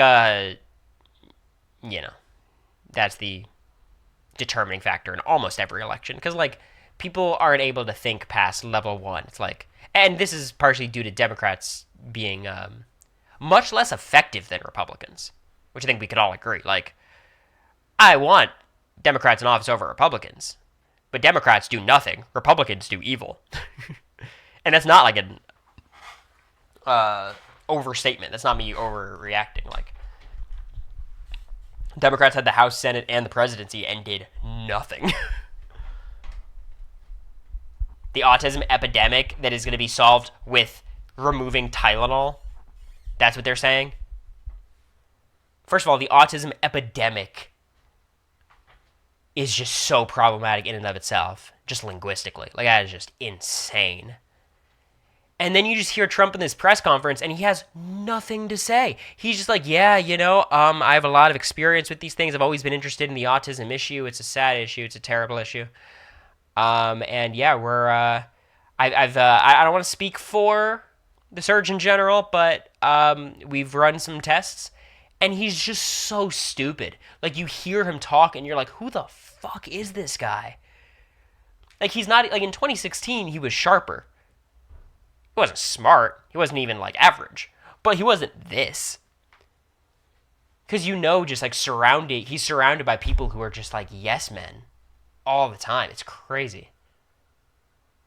that's the determining factor in almost every election. Because, like, people aren't able to think past level one. It's like, and this is partially due to Democrats being much less effective than Republicans, which I think we could all agree. Like, I want Democrats in office over Republicans, but Democrats do nothing. Republicans do evil. And that's not like an overstatement. That's not me overreacting. Like, Democrats had the House, Senate, and the presidency and did nothing. The autism epidemic that is going to be solved with removing Tylenol. That's what they're saying. First of all, the autism epidemic is just so problematic in and of itself, just linguistically. Like, that is just insane. And then you just hear Trump in this press conference, and he has nothing to say. He's just like, yeah, I have a lot of experience with these things. I've always been interested in the autism issue. It's a sad issue. It's a terrible issue. And yeah, I don't want to speak for the Surgeon General, but we've run some tests, and he's just so stupid. Like, you hear him talk, and you're like, who the fuck is this guy? Like, he's not, like, in 2016, he was sharper. He wasn't smart. He wasn't even, like, average. But he wasn't this. Because just, like, he's surrounded by people who are just, like, yes men all the time. It's crazy.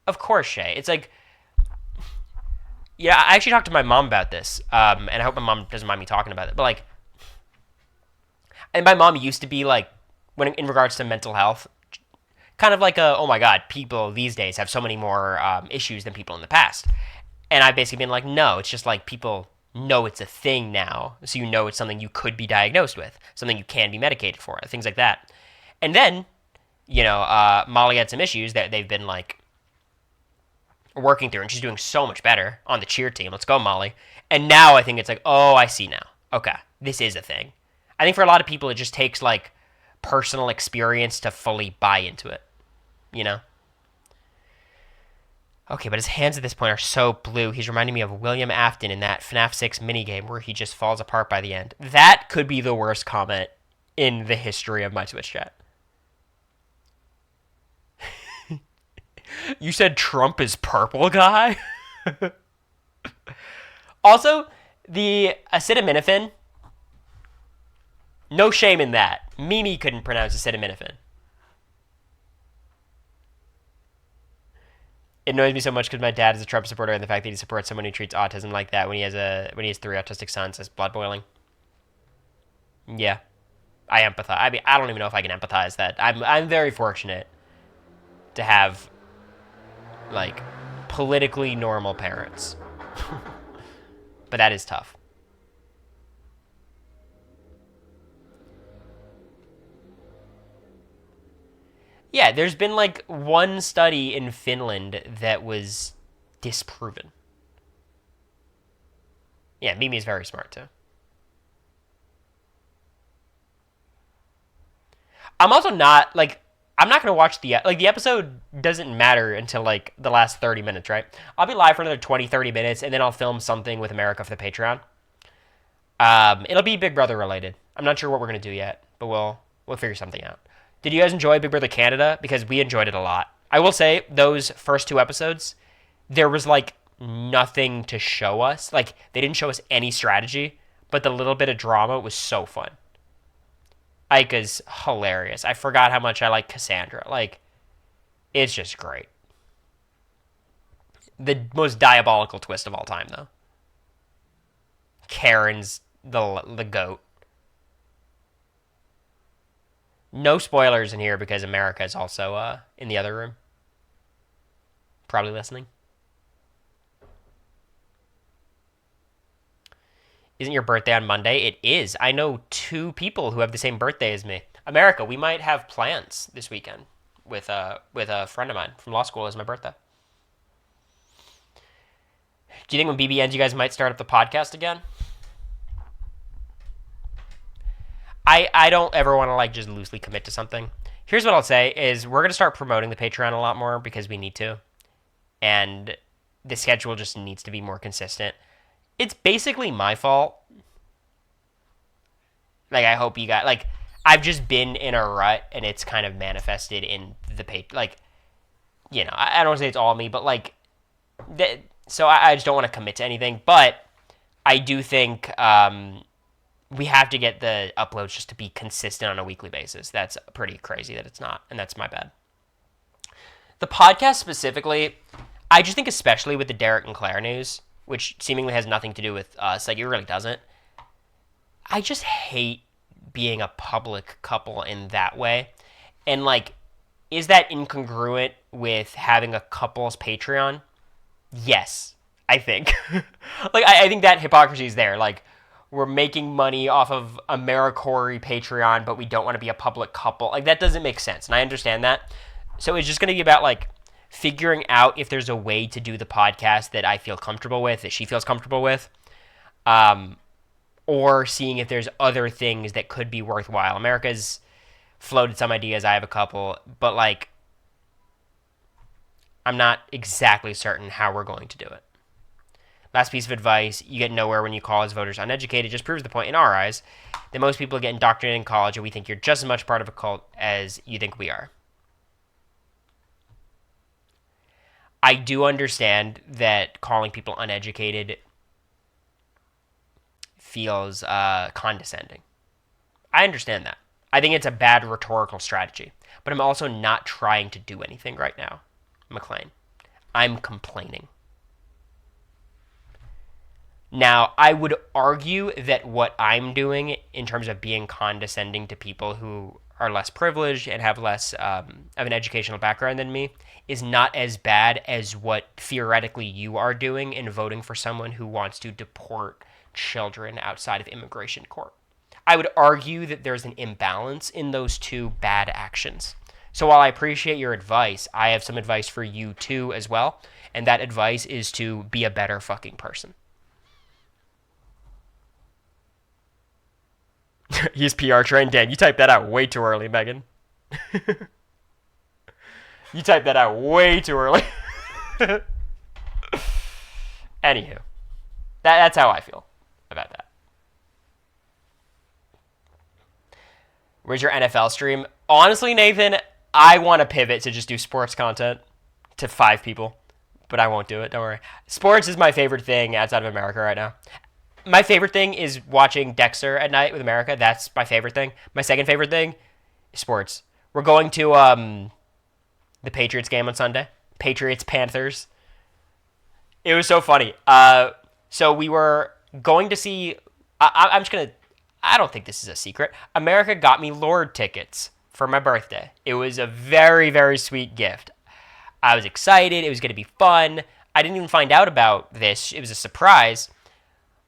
Of course, Shay. It's like, yeah, I actually talked to my mom about this, and I hope my mom doesn't mind me talking about it. But, like, and my mom used to be, like, when in regards to mental health, kind of like oh my God, people these days have so many more issues than people in the past. And I've basically been like, no, it's just like people know it's a thing now, so it's something you could be diagnosed with, something you can be medicated for, things like that. And then, Molly had some issues that they've been, like, working through, and she's doing so much better on the cheer team. Let's go, Molly. And now I think it's like, oh, I see now. Okay, this is a thing. I think for a lot of people, it just takes, like, personal experience to fully buy into it, Okay, but his hands at this point are so blue. He's reminding me of William Afton in that FNAF 6 minigame where he just falls apart by the end. That could be the worst comment in the history of my Twitch chat. You said Trump is purple, guy? Also, the acetaminophen, no shame in that. Mimi couldn't pronounce acetaminophen. It annoys me so much because my dad is a Trump supporter, and the fact that he supports someone who treats autism like that when he has 3 autistic sons is blood boiling. Yeah, I empathize. I mean, I don't even know if I can empathize that. I'm very fortunate to have, like, politically normal parents, but that is tough. Yeah, there's been, like, one study in Finland that was disproven. Yeah, Mimi is very smart, too. I'm also not, like, I'm not going to watch the episode doesn't matter until, like, the last 30 minutes, right? I'll be live for another 20, 30 minutes, and then I'll film something with America for the Patreon. It'll be Big Brother related. I'm not sure what we're going to do yet, but we'll figure something out. Did you guys enjoy Big Brother Canada? Because we enjoyed it a lot. I will say, those first 2 episodes, there was, like, nothing to show us. Like, they didn't show us any strategy, but the little bit of drama was so fun. Ika's hilarious. I forgot how much I like Cassandra. Like, it's just great. The most diabolical twist of all time, though. Karen's the goat. No spoilers in here because America is also in the other room. Probably listening. Isn't your birthday on Monday? It is. I know 2 people who have the same birthday as me. America, we might have plans this weekend with a friend of mine from law school as my birthday. Do you think when BB ends, you guys might start up the podcast again? I don't ever want to like just loosely commit to something. Here's what I'll say is we're going to start promoting the Patreon a lot more because we need to. And the schedule just needs to be more consistent. It's basically my fault. Like, I hope you got, like, I've just been in a rut and it's kind of manifested in the page. Like, you know, I don't want to say it's all me, but like, so I just don't want to commit to anything. But I do think we have to get the uploads just to be consistent on a weekly basis. That's pretty crazy that it's not, and that's my bad. The podcast specifically, I just think especially with the Derek and Claire news, which seemingly has nothing to do with us, like it really doesn't. I just hate being a public couple in that way. And like, is that incongruent with having a couple's Patreon? Yes, I think. Like, I think that hypocrisy is there. Like, we're making money off of Americory Patreon, but we don't want to be a public couple. Like, that doesn't make sense, and I understand that. So it's just going to be about, like, figuring out if there's a way to do the podcast that I feel comfortable with, that she feels comfortable with, or seeing if there's other things that could be worthwhile. America's floated some ideas. I have a couple, but, like, I'm not exactly certain how we're going to do it. Last piece of advice, you get nowhere when you call as voters uneducated. Just proves the point in our eyes that most people get indoctrinated in college and we think you're just as much part of a cult as you think we are. I do understand that calling people uneducated feels condescending. I understand that. I think it's a bad rhetorical strategy. But I'm also not trying to do anything right now, McLean. I'm complaining. Now, I would argue that what I'm doing in terms of being condescending to people who are less privileged and have less of an educational background than me is not as bad as what theoretically you are doing in voting for someone who wants to deport children outside of immigration court. I would argue that there's an imbalance in those two bad actions. So while I appreciate your advice, I have some advice for you too as well, and that advice is to be a better fucking person. He's PR trained. Dan, you typed that out way too early, Megan. You typed that out way too early. Anywho, that's how I feel about that. Where's your NFL stream? Honestly, Nathan, I want to pivot to just do sports content to 5 people, but I won't do it. Don't worry. Sports is my favorite thing outside of America right now. My favorite thing is watching Dexter at night with America. That's my favorite thing. My second favorite thing is sports. We're going to the Patriots game on Sunday. Patriots-Panthers. It was so funny. So we were going to see... I'm just going to... I don't think this is a secret. America got me Lord tickets for my birthday. It was a very, very sweet gift. I was excited. It was going to be fun. I didn't even find out about this. It was a surprise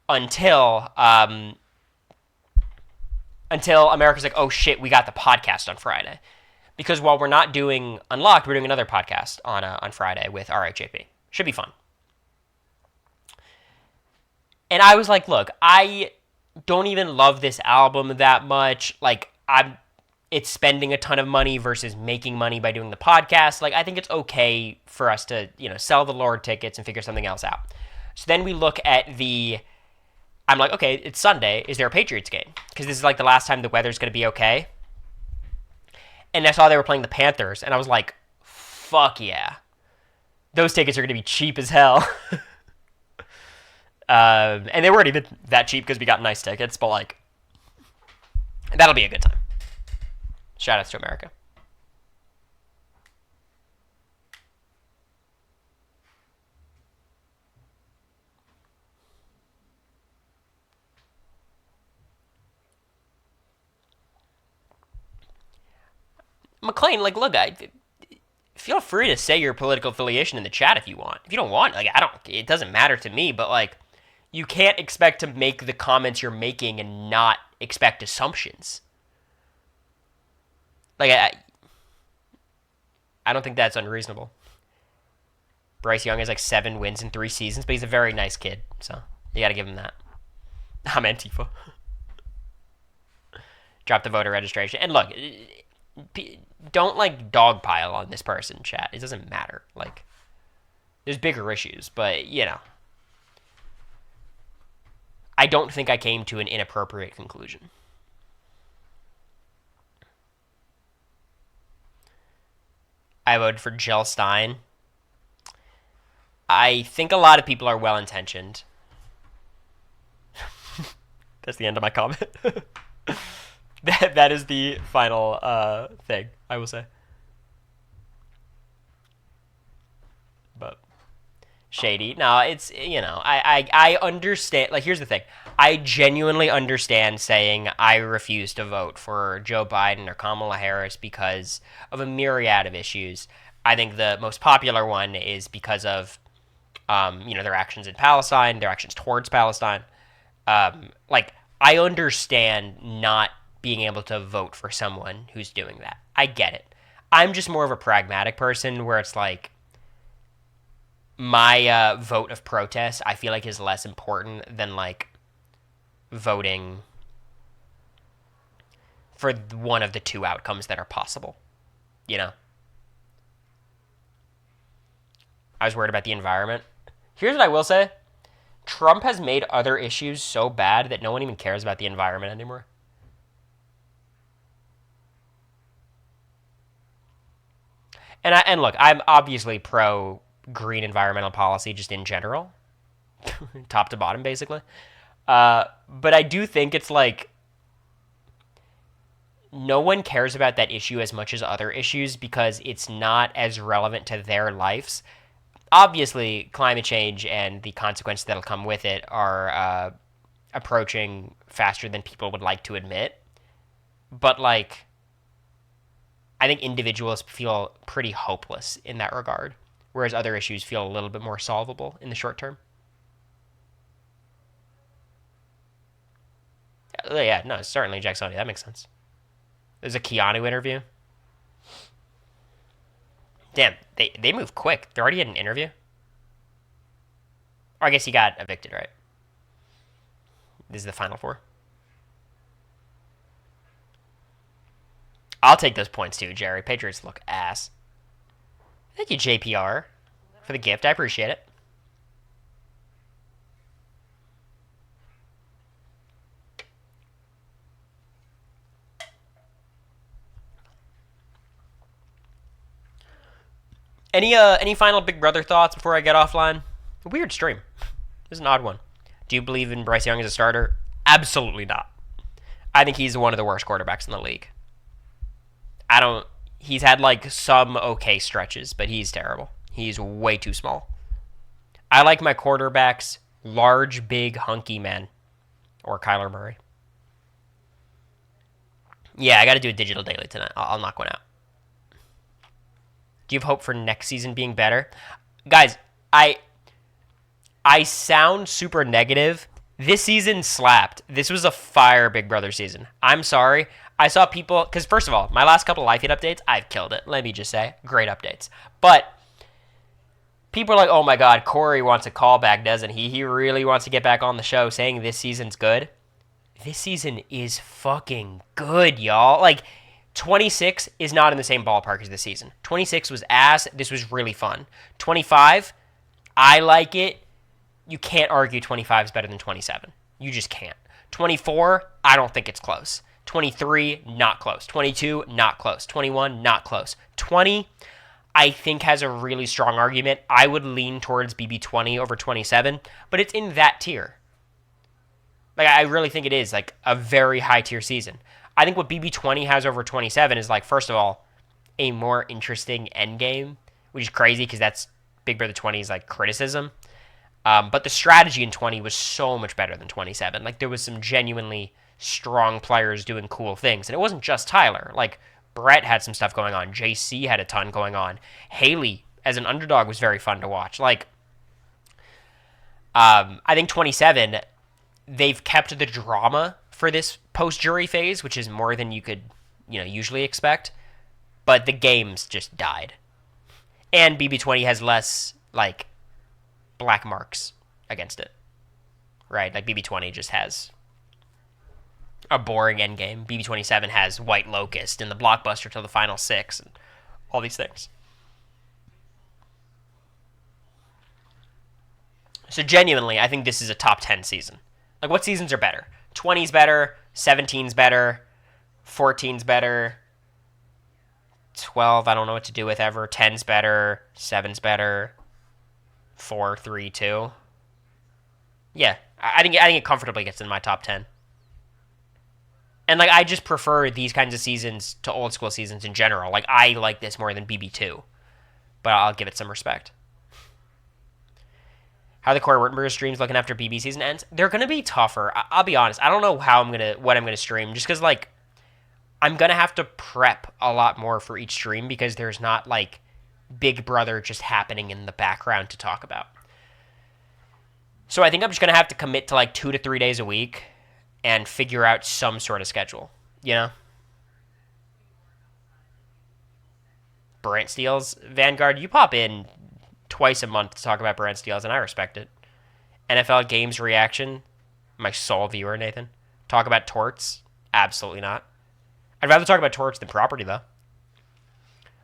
until America's like, oh shit, we got the podcast on Friday. Because while we're not doing Unlocked, we're doing another podcast on Friday with RHAP. Should be fun. And I was like, look, I don't even love this album that much. Like, it's spending a ton of money versus making money by doing the podcast. Like, I think it's okay for us to, sell the Lord tickets and figure something else out. So then we look at I'm like, okay, it's Sunday. Is there a Patriots game? Because this is like the last time the weather's going to be okay. And I saw they were playing the Panthers, and I was like, fuck yeah. Those tickets are going to be cheap as hell. And they weren't even that cheap because we got nice tickets, but like, that'll be a good time. Shout outs to America. McLean, like, look, feel free to say your political affiliation in the chat if you want. If you don't want, like, it doesn't matter to me, but, like, you can't expect to make the comments you're making and not expect assumptions. Like, I don't think that's unreasonable. Bryce Young has, like, 7 wins in 3 seasons, but he's a very nice kid, so you gotta give him that. I'm Antifa. Drop the voter registration. And look, don't, like, dogpile on this person, chat. It doesn't matter. Like, there's bigger issues, but, you know. I don't think I came to an inappropriate conclusion. I voted for Jill Stein. I think a lot of people are well-intentioned. That's the end of my comment. That is the final thing, I will say. But shady. No, it's, you know, I understand. Like, here's the thing. I genuinely understand saying I refuse to vote for Joe Biden or Kamala Harris because of a myriad of issues. I think the most popular one is because of, you know, their actions in Palestine, their actions towards Palestine. Like, I understand not being able to vote for someone who's doing that. I get it. I'm just more of a pragmatic person where it's like my vote of protest, I feel like, is less important than, like, voting for one of the 2 outcomes that are possible. You know? I was worried about the environment. Here's what I will say. Trump has made other issues so bad that no one even cares about the environment anymore. And look, I'm obviously pro green environmental policy just in general. Top to bottom, basically. But I do think it's like no one cares about that issue as much as other issues because it's not as relevant to their lives. Obviously, climate change and the consequences that'll come with it are approaching faster than people would like to admit. But, like, I think individuals feel pretty hopeless in that regard, whereas other issues feel a little bit more solvable in the short term. Yeah, no, certainly Jacksoni. That makes sense. There's a Keanu interview. Damn, they move quick. They already had an interview? Or I guess he got evicted, right? This is the final 4. I'll take those points too, Jerry. Patriots look ass. Thank you, JPR, for the gift. I appreciate it. Any final Big Brother thoughts before I get offline? A weird stream. This is an odd one. Do you believe in Bryce Young as a starter? Absolutely not. I think he's one of the worst quarterbacks in the league. He's had, like, some okay stretches, but he's terrible. He's way too small. I like my quarterbacks large, big, hunky men. Or Kyler Murray. Yeah, I got to do a digital daily tonight. I'll knock one out. Do you have hope for next season being better? Guys, I sound super negative. This season slapped. This was a fire Big Brother season. I'm sorry. I saw people, because first of all, my last couple of live feed updates, I've killed it. Let me just say, great updates. But people are like, oh my God, Cory wants a callback, doesn't he? He really wants to get back on the show saying this season's good. This season is fucking good, y'all. Like, 26 is not in the same ballpark as this season. 26 was ass. This was really fun. 25, I like it. You can't argue 25 is better than 27. You just can't. 24, I don't think it's close. 23, not close. 22, not close. 21, not close. 20, I think has a really strong argument. I would lean towards BB20 over 27, but it's in that tier. Like, I really think it is, like, a very high tier season. I think what BB20 has over 27 is like, first of all, a more interesting end game, which is crazy because that's Big Brother 20's like criticism. But the strategy in 20 was so much better than 27. Like there was some genuinely strong players doing cool things, and it wasn't just Tyler. Like Brett had some stuff going on. JC had a ton going on. Haley as an underdog was very fun to watch. Like I think 27, they've kept the drama for this post jury phase, which is more than you could usually expect. But the games just died, and BB20 has less like black marks against it, right? Like BB20 just has a boring endgame. BB27 has White Locust and the blockbuster till the final six and all these things. So genuinely, I think this is a top 10 season. Like what seasons are better? 20's better, 17's better, 14's better, 12 I don't know what to do with ever, 10's better, 7's better, 4, 3, 2. Yeah, I think it comfortably gets in my top 10. And like I just prefer these kinds of seasons to old school seasons in general. Like I like this more than BB2, but I'll give it some respect. How the Cory Wurtenberger streams looking after BB season ends? They're gonna be tougher. I'll be honest. I don't know what I'm gonna stream, just because like I'm gonna have to prep a lot more for each stream because there's not like Big Brother just happening in the background to talk about. So I think I'm just gonna have to commit to like 2 to 3 days a week and figure out some sort of schedule. Brent Steele's Vanguard, you pop in twice a month to talk about Brent Steele's, and I respect it. NFL Games Reaction, my sole viewer, Nathan. Talk about torts? Absolutely not. I'd rather talk about torts than property, though.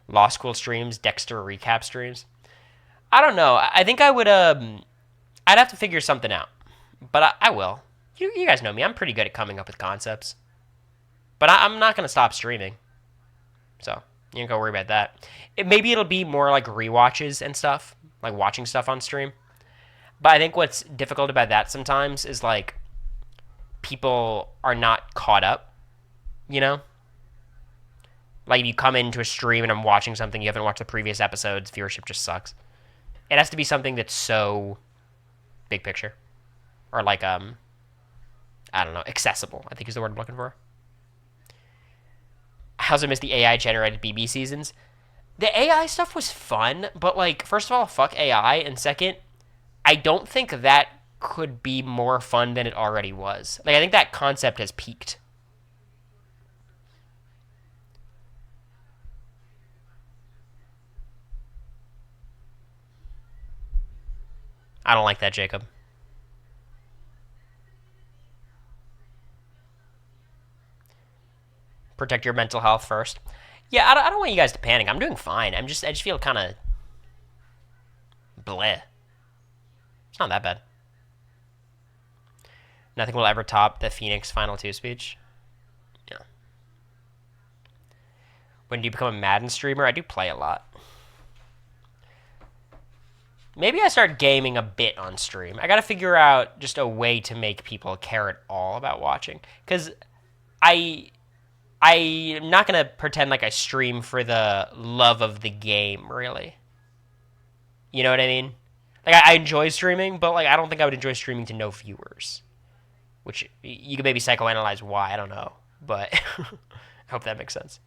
Law School streams, Dexter recap streams. I don't know. I think I would, I'd have to figure something out. But I will. You guys know me. I'm pretty good at coming up with concepts. But I'm not going to stop streaming. So, you don't got to worry about that. Maybe it'll be more like rewatches and stuff. Like watching stuff on stream. But I think what's difficult about that sometimes is like people are not caught up. Like if you come into a stream and I'm watching something you haven't watched the previous episodes, viewership just sucks. It has to be something that's so big picture. Or like I don't know, accessible, I think is the word I'm looking for. I also miss the AI generated BB seasons. The AI stuff was fun, but like, first of all, fuck AI, and second, I don't think that could be more fun than it already was. Like, I think that concept has peaked. I don't like that, Jacob. Protect your mental health first. Yeah, I don't want you guys to panic. I'm doing fine. I just feel kind of bleh. It's not that bad. Nothing will ever top the Phoenix Final 2 speech. Yeah. When do you become a Madden streamer? I do play a lot. Maybe I start gaming a bit on stream. I gotta figure out just a way to make people care at all about watching. Because I'm not going to pretend like I stream for the love of the game, really. You know what I mean? Like, I enjoy streaming, but, like, I don't think I would enjoy streaming to no viewers. Which, you could maybe psychoanalyze why, I don't know. But, I hope that makes sense.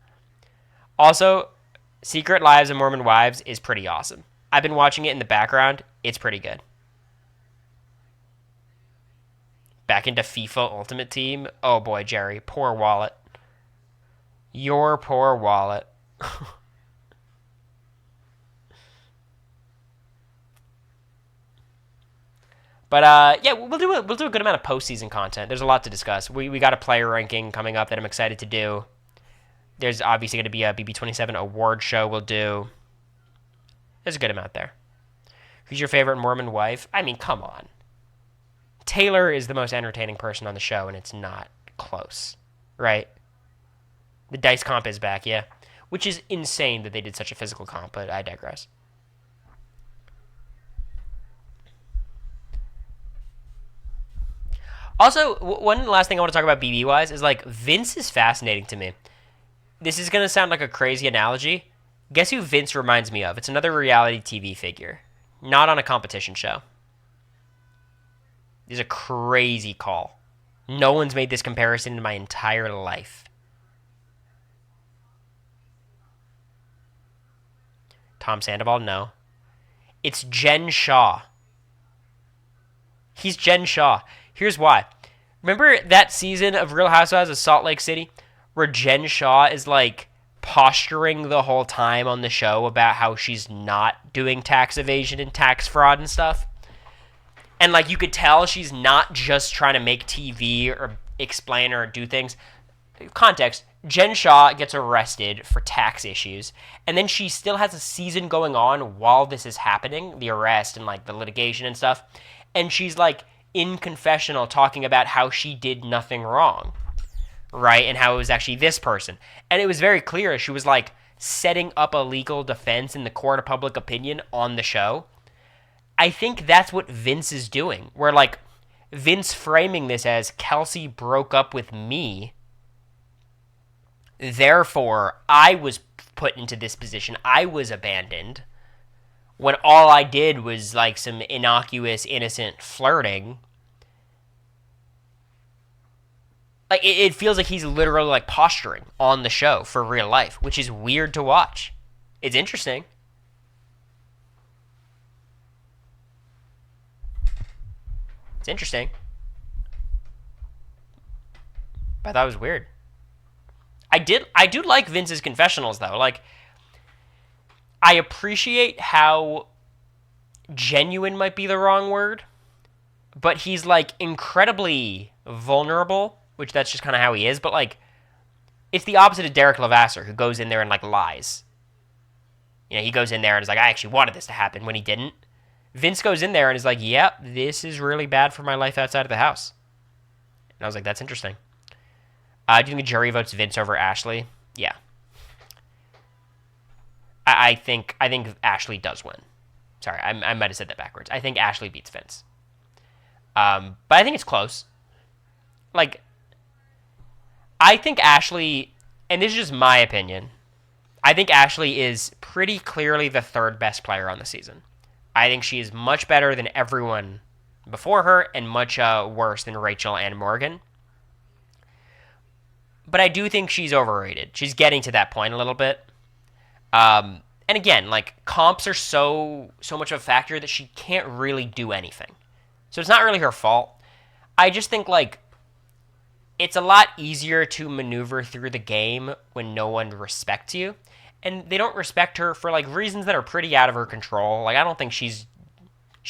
Also, Secret Lives of Mormon Wives is pretty awesome. I've been watching it in the background. It's pretty good. Back into FIFA Ultimate Team. Oh, boy, Jerry. Poor wallet. Your poor wallet. But yeah, we'll do a good amount of postseason content. There's a lot to discuss. We got a player ranking coming up that I'm excited to do. There's obviously going to be a BB27 award show we'll do. There's a good amount there. Who's your favorite Mormon wife? I mean, come on. Taylor is the most entertaining person on the show, and it's not close, right? The dice comp is back, yeah. Which is insane that they did such a physical comp, but I digress. Also, one last thing I want to talk about BB wise is like Vince is fascinating to me. This is gonna sound like a crazy analogy. Guess who Vince reminds me of? It's another reality TV figure, not on a competition show. This is a crazy call. No one's made this comparison in my entire life. Tom Sandoval, no. It's Jen Shaw. He's Jen Shaw. Here's why. Remember that season of Real Housewives of Salt Lake City where Jen Shaw is like posturing the whole time on the show about how she's not doing tax evasion and tax fraud and stuff? And like you could tell she's not just trying to make TV or explain or do things. Context, Jen Shaw gets arrested for tax issues, and then she still has a season going on while this is happening, the arrest and like the litigation and stuff. And she's like in confessional talking about how she did nothing wrong, right? And how it was actually this person. And it was very clear she was like setting up a legal defense in the court of public opinion on the show. I think that's what Vince is doing. Where like Vince framing this as Kelsey broke up with me, therefore I was put into this position. I was abandoned when all I did was like some innocuous, innocent flirting. Like it feels like he's literally like posturing on the show for real life, which is weird to watch. It's interesting. It's interesting. But I thought it was weird. I do like Vince's confessionals though. Like I appreciate how genuine might be the wrong word, but he's like incredibly vulnerable, which that's just kind of how he is, but like it's the opposite of Derek Levasseur who goes in there and like lies. You know, he goes in there and is like I actually wanted this to happen when he didn't. Vince goes in there and is like, "Yep, this is really bad for my life outside of the house." And I was like, "That's interesting." Do you think the jury votes Vince over Ashley? Yeah. I think Ashley does win. Sorry, I might have said that backwards. I think Ashley beats Vince. But I think it's close. Like, I think Ashley, and this is just my opinion, I think Ashley is pretty clearly the third best player on the season. I think she is much better than everyone before her and much worse than Rachel and Morgan. But I do think she's overrated. She's getting to that point a little bit. And again, like comps are so much of a factor that she can't really do anything. So it's not really her fault. I just think like it's a lot easier to maneuver through the game when no one respects you. And they don't respect her for like reasons that are pretty out of her control. Like I don't think she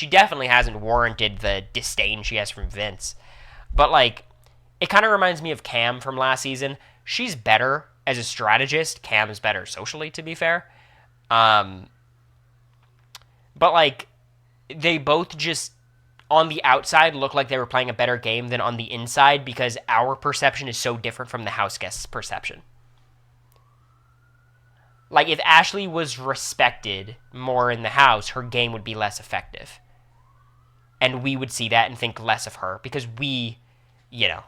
definitely hasn't warranted the disdain she has from Vince. But like it kind of reminds me of Cam from last season. She's better as a strategist. Cam's better socially, to be fair. But like they both just on the outside look like they were playing a better game than on the inside because our perception is so different from the house guests' perception. Like if Ashley was respected more in the house, her game would be less effective. And we would see that and think less of her because we, you know.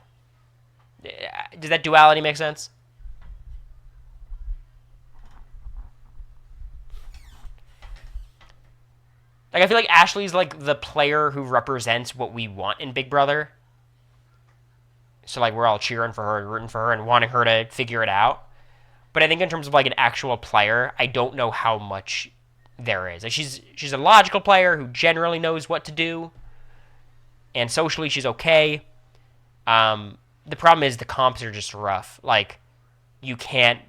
Does that duality make sense? Like I feel like Ashley's like the player who represents what we want in Big Brother. So like we're all cheering for her and rooting for her and wanting her to figure it out. But I think in terms of like an actual player, I don't know how much there is. Like she's a logical player who generally knows what to do. And socially she's okay. The problem is the comps are just rough. Like you can't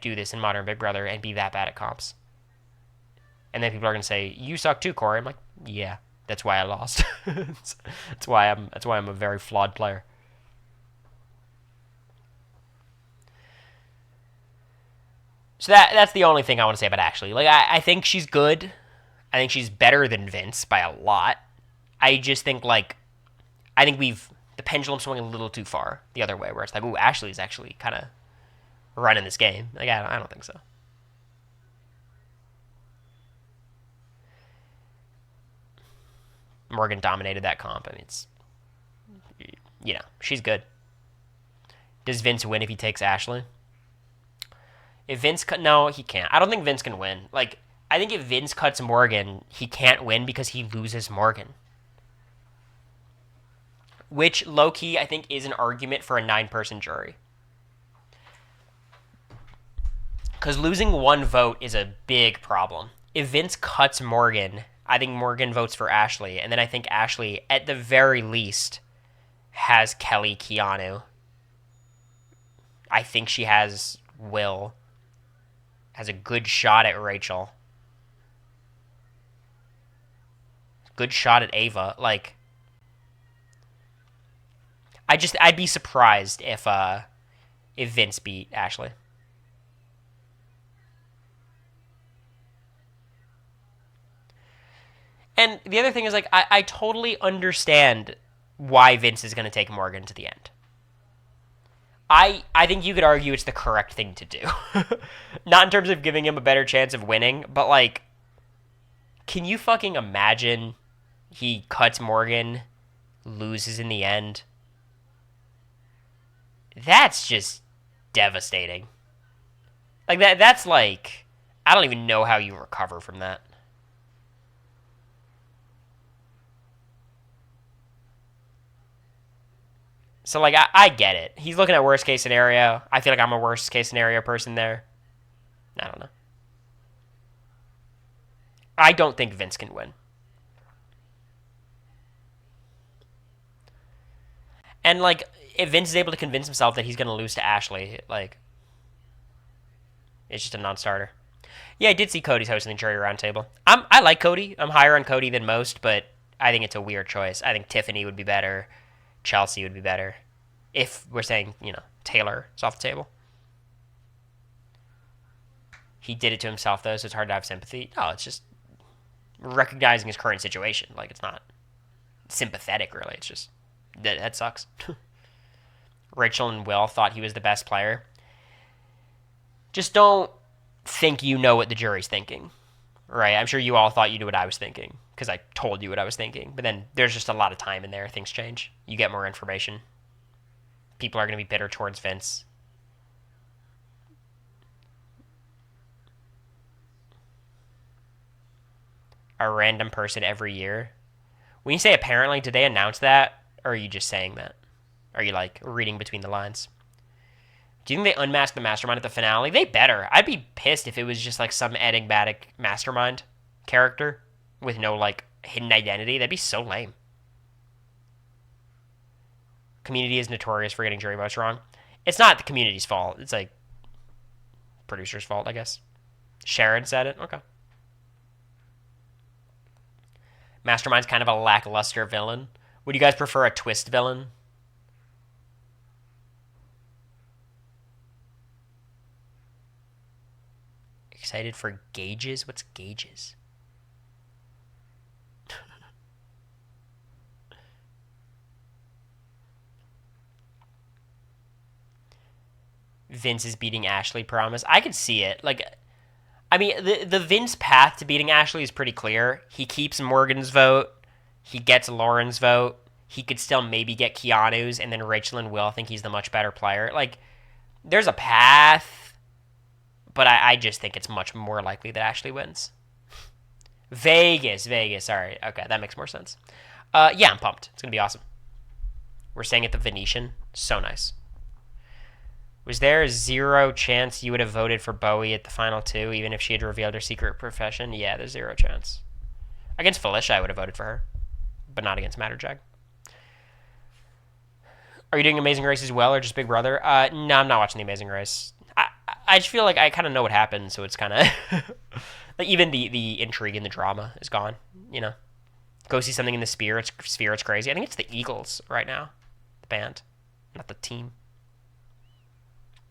do this in modern Big Brother and be that bad at comps. And then people are gonna say, "You suck too, Cory." I'm like, "Yeah, that's why I lost. that's why I'm a very flawed player." So that's the only thing I want to say about Ashley. Like I think she's good. I think she's better than Vince by a lot. I just think like I think the pendulum swung a little too far the other way, where it's like, ooh, Ashley's actually kind of running this game. Like, I don't think so. Morgan dominated that comp. I mean, she's good. Does Vince win if he takes Ashley? If Vince no, he can't. I don't think Vince can win. Like, I think if Vince cuts Morgan, he can't win because he loses Morgan. Which, low-key, I think is an argument for a 9-person jury. Because losing one vote is a big problem. If Vince cuts Morgan, I think Morgan votes for Ashley, and then I think Ashley, at the very least, has Kelly Keanu. I think she has Will. Has a good shot at Rachel. Good shot at Ava. Like, I'd be surprised if Vince beat Ashley. And the other thing is, like, I totally understand why Vince is going to take Morgan to the end. I think you could argue it's the correct thing to do. Not in terms of giving him a better chance of winning, but, like, can you fucking imagine he cuts Morgan, loses in the end? That's just devastating. Like, that's like, I don't even know how you recover from that. So, like, I get it. He's looking at worst case scenario. I feel like I'm a worst case scenario person there. I don't know. I don't think Vince can win. And, like, if Vince is able to convince himself that he's going to lose to Ashley, like, it's just a non-starter. Yeah, I did see Cody's hosting the jury roundtable. I like Cody. I'm higher on Cody than most, but I think it's a weird choice. I think Tiffany would be better. Chelsea would be better. If we're saying, Taylor is off the table. He did it to himself, though, so it's hard to have sympathy. No, it's just recognizing his current situation. Like, it's not sympathetic, really. It's just, that sucks. Rachel and Will thought he was the best player. Just don't think you know what the jury's thinking, right? I'm sure you all thought you knew what I was thinking because I told you what I was thinking. But then there's just a lot of time in there. Things change. You get more information. People are going to be bitter towards Vince. A random person every year. When you say apparently, did they announce that? Or are you just saying that? Are you, like, reading between the lines? Do you think they unmasked the mastermind at the finale? They better. I'd be pissed if it was just, like, some enigmatic mastermind character with no, like, hidden identity. That'd be so lame. Community is notorious for getting jury votes wrong. It's not the community's fault. It's, like, producer's fault, I guess. Sharon said it? Okay. Mastermind's kind of a lackluster villain. Would you guys prefer a twist villain? Excited for gauges? What's gauges? Vince is beating Ashley, promise. I could see it. Like, I mean, the Vince path to beating Ashley is pretty clear. He keeps Morgan's vote. He gets Lauren's vote. He could still maybe get Keanu's, and then Rachel and Will think he's the much better player. Like, there's a path, but I just think it's much more likely that Ashley wins. Vegas. All right. Okay, that makes more sense. Yeah, I'm pumped. It's going to be awesome. We're staying at the Venetian. So nice. Was there 0 chance you would have voted for Bowie at the final 2, even if she had revealed her secret profession? Yeah, there's 0 chance. Against Felicia, I would have voted for her, but not against Matterjag. Are you doing Amazing Race as well, or just Big Brother? No, I'm not watching The Amazing Race. I just feel like I kind of know what happened, so it's kind of... like, even the intrigue and the drama is gone, Go see something in the Sphere, it's crazy. I think it's the Eagles right now, the band, not the team.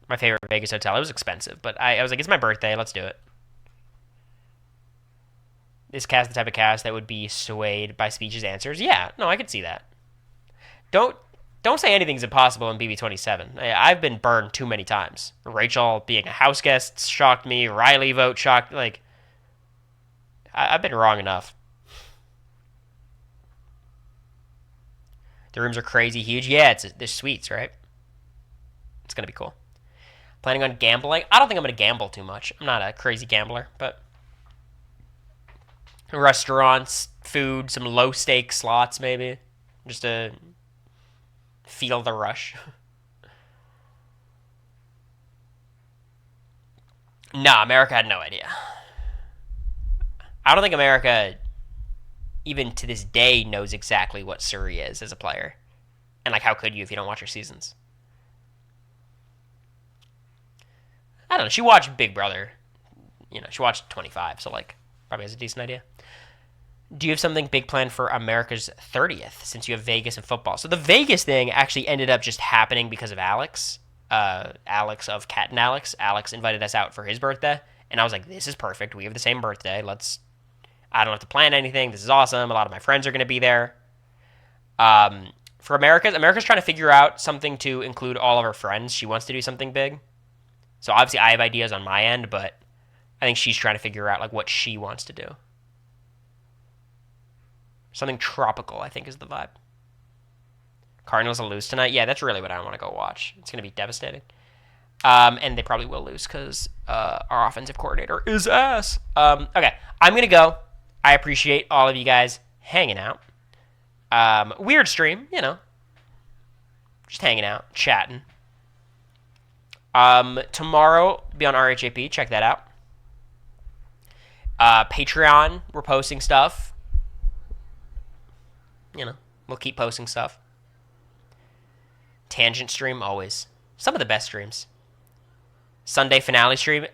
My favorite Vegas hotel. It was expensive, but I was like, it's my birthday. Let's do it. Is cast the type of cast that would be swayed by speeches answers? Yeah, no, I could see that. Don't say anything's impossible in BB27. I've been burned too many times. Rachel being a house guest shocked me. Riley vote shocked. Like, I've been wrong enough. The rooms are crazy huge. Yeah, there's suites, right? It's gonna be cool. Planning on gambling? I don't think I'm gonna gamble too much. I'm not a crazy gambler, but restaurants, food, some low stake slots maybe, just to feel the rush. Nah, America had no idea. I don't think America, even to this day, knows exactly what Suri is as a player. And like, how could you if you don't watch her seasons? I don't know. She watched Big Brother. She watched 25, so like, probably has a decent idea. Do you have something big planned for America's 30th since you have Vegas and football? So the Vegas thing actually ended up just happening because of Alex. Alex of Cat and Alex. Alex invited us out for his birthday, and I was like, this is perfect. We have the same birthday. I don't have to plan anything. This is awesome. A lot of my friends are going to be there. For America's trying to figure out something to include all of her friends. She wants to do something big. So obviously I have ideas on my end, but I think she's trying to figure out like what she wants to do. Something tropical, I think, is the vibe. Cardinals will lose tonight. Yeah, that's really what I want to go watch. It's going to be devastating. And they probably will lose because our offensive coordinator is ass. Okay, I'm going to go. I appreciate all of you guys hanging out. Weird stream, just hanging out, chatting. Tomorrow, be on RHAP. Check that out. Patreon, we're posting stuff. We'll keep posting stuff. Tangent stream, always. Some of the best streams. Sunday finale stream.